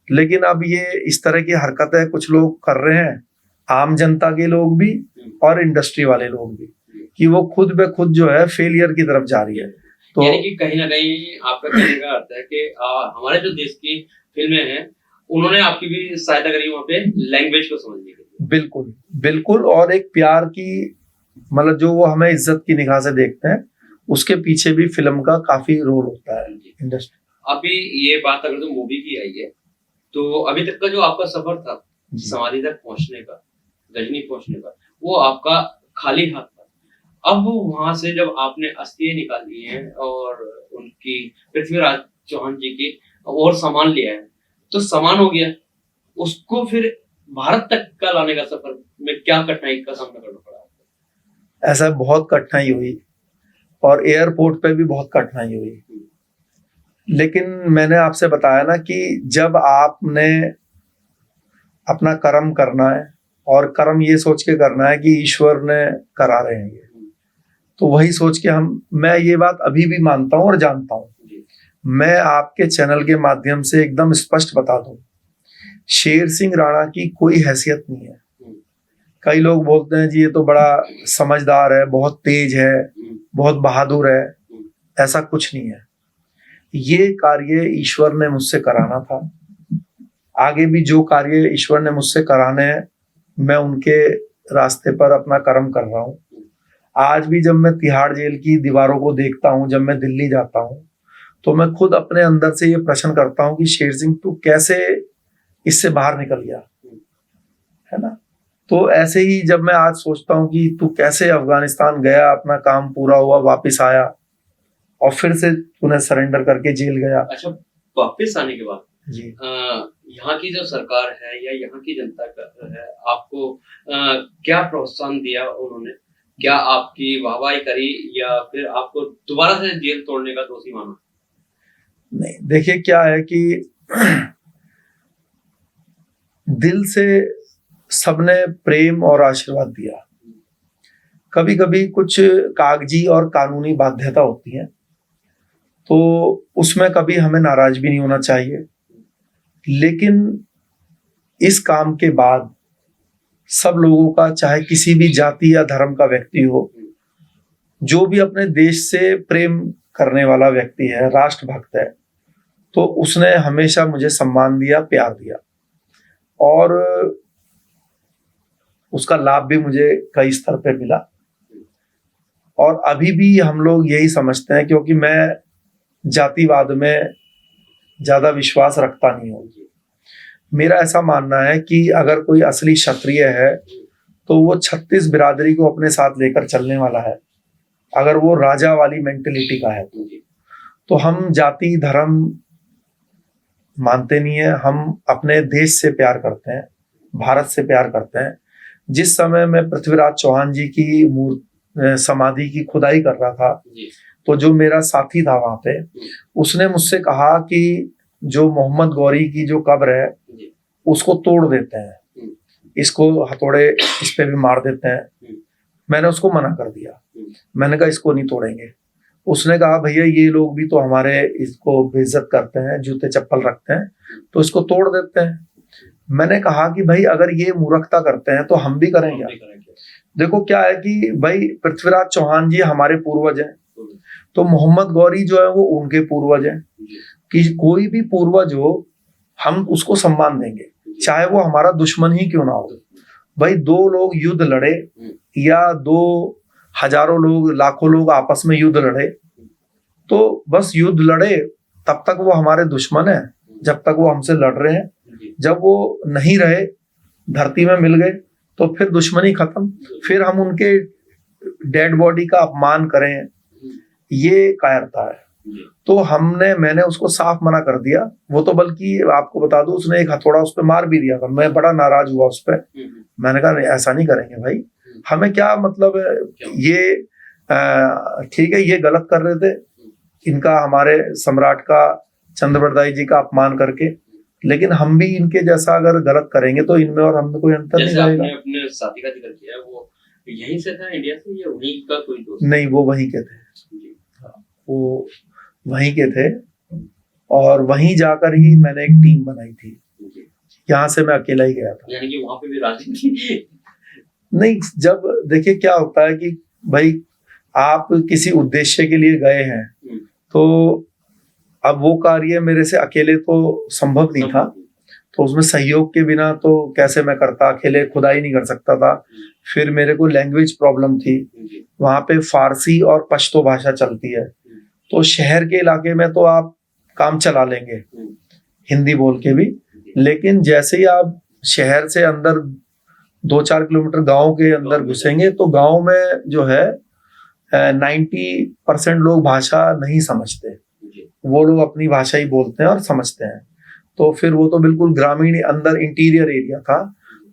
लेकिन अब ये इस तरह की हरकतें कुछ लोग कर रहे हैं, आम जनता के लोग भी और इंडस्ट्री वाले लोग भी, कि वो खुद ब खुद जो है फेलियर की तरफ जा रही है। तो यानी कि कहीं ना कहीं आपका कहने का अर्थ है कि हमारे जो देश की फिल्में हैं उन्होंने आपकी भी सहायता करी वहाँ पे लैंग्वेज को समझने के लिए। बिल्कुल बिल्कुल, और एक प्यार की मतलब जो वो हमें इज्जत की निगाह से देखते हैं, उसके पीछे भी फिल्म का काफी रोल होता है इंडस्ट्री। अभी ये बात अगर जो मूवी की आई है, तो अभी तक का जो आपका सफर था समाधि तक पहुंचने का, गजनी पहुंचने का, वो आपका खाली हाथ था। अब वहां से जब आपने अस्थियां निकाली हैं और उनकी पृथ्वीराज चौहान जी की और सामान लिया है, तो सामान हो गया, उसको फिर भारत तक का लाने का सफर में क्या कठिनाई का सामना करना पड़ा? ऐसा बहुत कठिनाई हुई और एयरपोर्ट पे भी बहुत कठिनाई हुई, लेकिन मैंने आपसे बताया ना कि जब आपने अपना कर्म करना है और कर्म ये सोच के करना है कि ईश्वर ने करा रहे हैं ये, तो वही सोच के मैं ये बात अभी भी मानता हूँ और जानता हूँ। मैं आपके चैनल के माध्यम से एकदम स्पष्ट बता दूं, शेर सिंह राणा की कोई हैसियत नहीं है। कई लोग बोलते हैं जी ये तो बड़ा समझदार है, बहुत तेज है, बहुत बहादुर है, ऐसा कुछ नहीं है। ये कार्य ईश्वर ने मुझसे कराना था, आगे भी जो कार्य ईश्वर ने मुझसे कराने हैं मैं उनके रास्ते पर अपना कर्म कर रहा हूँ। आज भी जब मैं तिहाड़ जेल की दीवारों को देखता हूँ, जब मैं दिल्ली जाता हूँ, तो मैं खुद अपने अंदर से ये प्रश्न करता हूँ कि शेर सिंह तू कैसे इससे बाहर निकल गया, है ना। तो ऐसे ही जब मैं आज सोचता हूँ कि तू कैसे अफगानिस्तान गया, अपना काम पूरा हुआ, वापस आया और फिर से तूने सरेंडर करके जेल गया। अच्छा, वापस आने के बाद जी यहाँ की जो सरकार है या यहाँ की जनता का है, आपको क्या प्रोत्साहन दिया उन्होंने? क्या आपकी वाहवाही करी या फिर आपको दोबारा से जेल तोड़ने का दोषी माना? नहीं, देखिए क्या है कि दिल से सबने प्रेम और आशीर्वाद दिया। कभी कभी कुछ कागजी और कानूनी बाध्यता होती है, तो उसमें कभी हमें नाराज भी नहीं होना चाहिए। लेकिन इस काम के बाद सब लोगों का, चाहे किसी भी जाति या धर्म का व्यक्ति हो, जो भी अपने देश से प्रेम करने वाला व्यक्ति है, राष्ट्रभक्त है, तो उसने हमेशा मुझे सम्मान दिया, प्यार दिया, और उसका लाभ भी मुझे कई स्तर पे मिला। और अभी भी हम लोग यही समझते हैं, क्योंकि मैं जातिवाद में ज्यादा विश्वास रखता नहीं हूँ। मेरा ऐसा मानना है कि अगर कोई असली क्षत्रिय है तो वो 36 बिरादरी को अपने साथ लेकर चलने वाला है, अगर वो राजा वाली मेंटेलिटी का है तो हम जाति धर्म मानते नहीं है। हम अपने देश से प्यार करते हैं, भारत से प्यार करते हैं। जिस समय मैं पृथ्वीराज चौहान जी की समाधि की खुदाई कर रहा था, तो जो मेरा साथी था वहां पे, उसने मुझसे कहा कि जो मोहम्मद गौरी की जो कब्र है उसको तोड़ देते हैं, इसको हथौड़े इस पे भी मार देते हैं। मैंने उसको मना कर दिया, मैंने कहा इसको नहीं तोड़ेंगे। उसने कहा भैया ये लोग भी तो हमारे इसको बेइज्जत करते हैं, जूते चप्पल रखते हैं, तो इसको तोड़ देते हैं। मैंने कहा कि भाई अगर ये मूर्खता करते हैं तो हम भी करेंगे। देखो क्या है कि भाई पृथ्वीराज चौहान जी हमारे पूर्वज हैं, तो मोहम्मद गौरी जो है वो उनके पूर्वज हैं। कि कोई भी पूर्वज हो हम उसको सम्मान देंगे, चाहे वो हमारा दुश्मन ही क्यों ना हो। भाई दो लोग युद्ध लड़े या 2,000 लोग, लाखों लोग आपस में युद्ध लड़े, तो बस युद्ध लड़े तब तक वो हमारे दुश्मन है, जब तक वो हमसे लड़ रहे हैं। जब वो नहीं रहे, धरती में मिल गए, तो फिर दुश्मनी खत्म। फिर हम उनके डेड बॉडी का अपमान करें, ये कायरता है। तो मैंने उसको साफ मना कर दिया। वो तो बल्कि आपको बता दूं, उसने एक हथौड़ा उस पर मार भी दिया था। मैं बड़ा नाराज हुआ उस पर। मैंने कहा ऐसा नहीं करेंगे भाई, हमें क्या मतलब है, ये ठीक है ये गलत कर रहे थे, इनका हमारे सम्राट का, चंद्रवरदाई जी का अपमान करके, लेकिन हम भी इनके जैसा अगर गलत करेंगे तो इनमें और हम में कोई अंतर नहीं रहेगा। अपने साथी का जिक्र किया, वो यहीं से था, इंडिया से, या वहीं का कोई दोस्त? नहीं, वो वहीं के थे, वो वहीं के थे, और वहीं जाकर ही मैंने एक टीम बनाई थी। यहाँ से मैं अकेला ही गया था। यानी कि वहां पे भी राजनीति नहीं, जब देखिए क्या होता है कि भाई आप किसी उद्देश्य के लिए गए हैं, तो अब वो कार्य मेरे से अकेले तो संभव नहीं था, तो उसमें सहयोग के बिना तो कैसे मैं करता, अकेले खुदाई नहीं कर सकता था। फिर मेरे को लैंग्वेज प्रॉब्लम थी, वहां पे फारसी और पश्तो भाषा चलती है, तो शहर के इलाके में तो आप काम चला लेंगे हिंदी बोल के भी, लेकिन जैसे ही आप शहर से अंदर 2-4 किलोमीटर गांव के अंदर घुसेंगे, तो गांव में जो है 90% लोग भाषा नहीं समझते, वो लोग अपनी भाषा ही बोलते हैं और समझते हैं। तो फिर वो तो बिल्कुल ग्रामीण अंदर इंटीरियर एरिया था,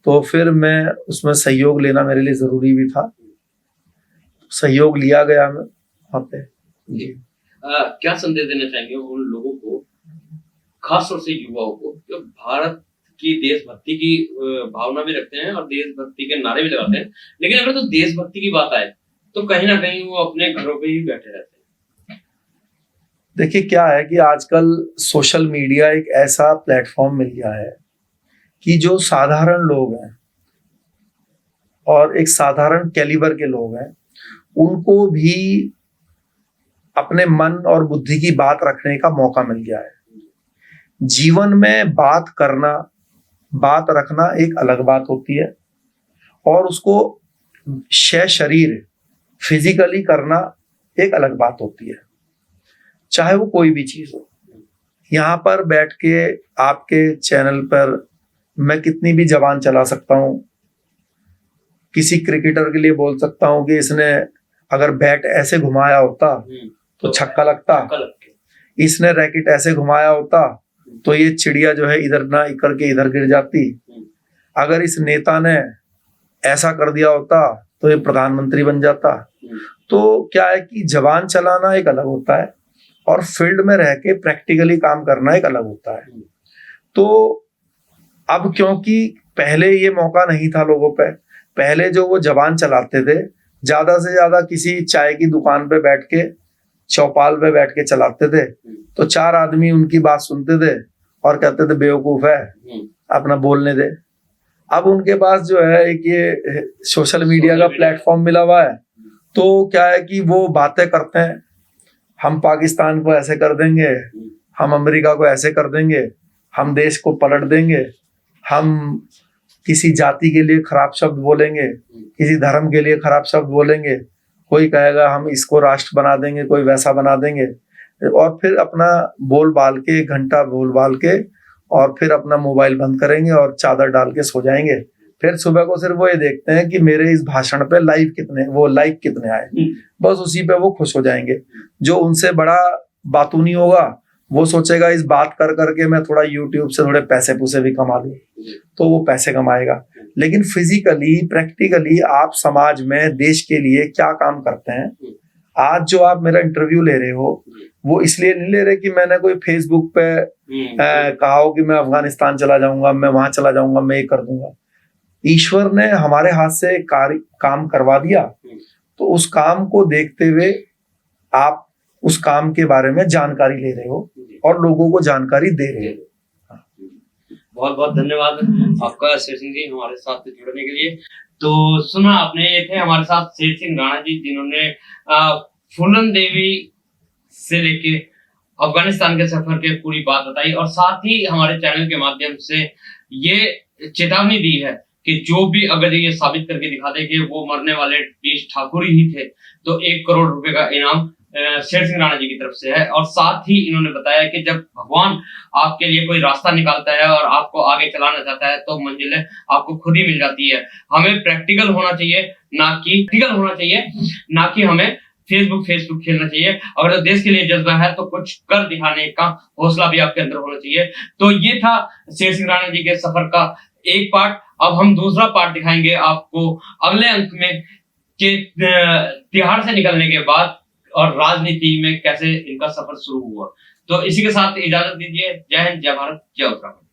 तो फिर मैं उसमें सहयोग लेना मेरे लिए जरूरी भी था, सहयोग लिया गया मैं वहाँ पे। क्या संदेश देना चाहेंगे उन लोगों को, खास तौर से युवाओं को, जो भारत की देशभक्ति की भावना भी रखते हैं और देशभक्ति के नारे भी लगाते हैं, लेकिन अगर तो देशभक्ति की बात आए तो कहीं ना कहीं वो अपने घरों पे ही बैठे रहते हैं? देखिए क्या है कि आजकल सोशल मीडिया एक ऐसा प्लेटफॉर्म मिल गया है कि जो साधारण लोग हैं और एक साधारण कैलिबर के लोग हैं, उनको भी अपने मन और बुद्धि की बात रखने का मौका मिल गया है। जीवन में बात करना, बात रखना एक अलग बात होती है, और उसको शरीर फिजिकली करना एक अलग बात होती है, चाहे वो कोई भी चीज हो। यहाँ पर बैठ के आपके चैनल पर मैं कितनी भी जबान चला सकता हूँ, किसी क्रिकेटर के लिए बोल सकता हूँ कि इसने अगर बैट ऐसे घुमाया होता तो छक्का लगता, इसने रैकेट ऐसे घुमाया होता तो ये चिड़िया जो है इधर ना करके इधर गिर जाती। अगर इस नेता ने ऐसा कर दिया होता तो ये प्रधानमंत्री बन जाता। तो क्या है कि जबान चलाना एक अलग होता है और फील्ड में रह के प्रैक्टिकली काम करना एक अलग होता है। तो अब क्योंकि पहले ये मौका नहीं था लोगों पे, पहले जो वो जबान चलाते थे ज्यादा से ज्यादा किसी चाय की दुकान पे बैठ के चौपाल पे बैठ के चलाते थे, तो 4 आदमी उनकी बात सुनते थे और कहते थे बेवकूफ है, अपना बोलने दे। अब उनके पास जो है एक ये सोशल मीडिया का प्लेटफॉर्म मिला हुआ है, तो क्या है कि वो बातें करते हैं, हम पाकिस्तान को ऐसे कर देंगे, हम अमेरिका को ऐसे कर देंगे, हम देश को पलट देंगे, हम किसी जाति के लिए खराब शब्द बोलेंगे, किसी धर्म के लिए खराब शब्द बोलेंगे, कोई कहेगा हम इसको राष्ट्र बना देंगे, कोई वैसा बना देंगे, और फिर अपना बोल बाल के 1 घंटा बोल बाल के और फिर अपना मोबाइल बंद करेंगे और चादर डाल के सो जाएंगे। फिर सुबह को सिर्फ वो ये देखते हैं कि मेरे इस भाषण पे लाइक कितने आए, बस उसी पे वो खुश हो जाएंगे। जो उनसे बड़ा बातूनी होगा वो सोचेगा इस बात कर करके मैं थोड़ा यूट्यूब से थोड़े पैसे पूसे भी कमा लूं, तो वो पैसे कमाएगा। लेकिन फिजिकली प्रैक्टिकली आप समाज में देश के लिए क्या काम करते हैं? आज जो आप मेरा इंटरव्यू ले रहे हो वो इसलिए नहीं ले रहे कि मैंने कोई फेसबुक पे कहा हो कि मैं अफगानिस्तान चला जाऊंगा, मैं वहां चला जाऊंगा, मैं ये कर दूंगा। ईश्वर ने हमारे हाथ से काम करवा दिया, तो उस काम को देखते हुए आप उस काम के बारे में जानकारी ले रहे हो और लोगों को जानकारी दे रहे हो। बहुत बहुत धन्यवाद आपका शेर सिंह जी हमारे साथ जुड़ने के लिए। तो सुना आपने, ये थे हमारे साथ शेर सिंह राणा जी, जिन्होंने फूलन देवी से लेके अफगानिस्तान के सफर के पूरी बात बताई और साथ ही हमारे चैनल के माध्यम से ये चेतावनी दी है कि जो भी अगर ये साबित करके दिखा दे कि वो मरने वाले टीश ठाकुर ही थे, तो 1 करोड़ रुपए का इनाम शेर सिंह राणा जी की तरफ से है। और साथ ही इन्होंने बताया कि जब भगवान आपके लिए कोई रास्ता निकालता है और आपको आगे चलाना चाहता है तो मंजिलें आपको खुद ही मिल जाती है। हमें प्रैक्टिकल होना चाहिए, ना कि हमें फेसबुक खेलना चाहिए। अगर देश के लिए जज्बा है तो कुछ कर दिखाने का हौसला भी आपके अंदर होना चाहिए। तो ये था शेर सिंह राणा जी के सफर का एक पार्ट। अब हम दूसरा पार्ट दिखाएंगे आपको अगले अंक में कि तिहाड़ से निकलने के बाद और राजनीति में कैसे इनका सफर शुरू हुआ। तो इसी के साथ इजाजत दीजिए। जय हिंद, जय भारत, जय उत्तराखंड।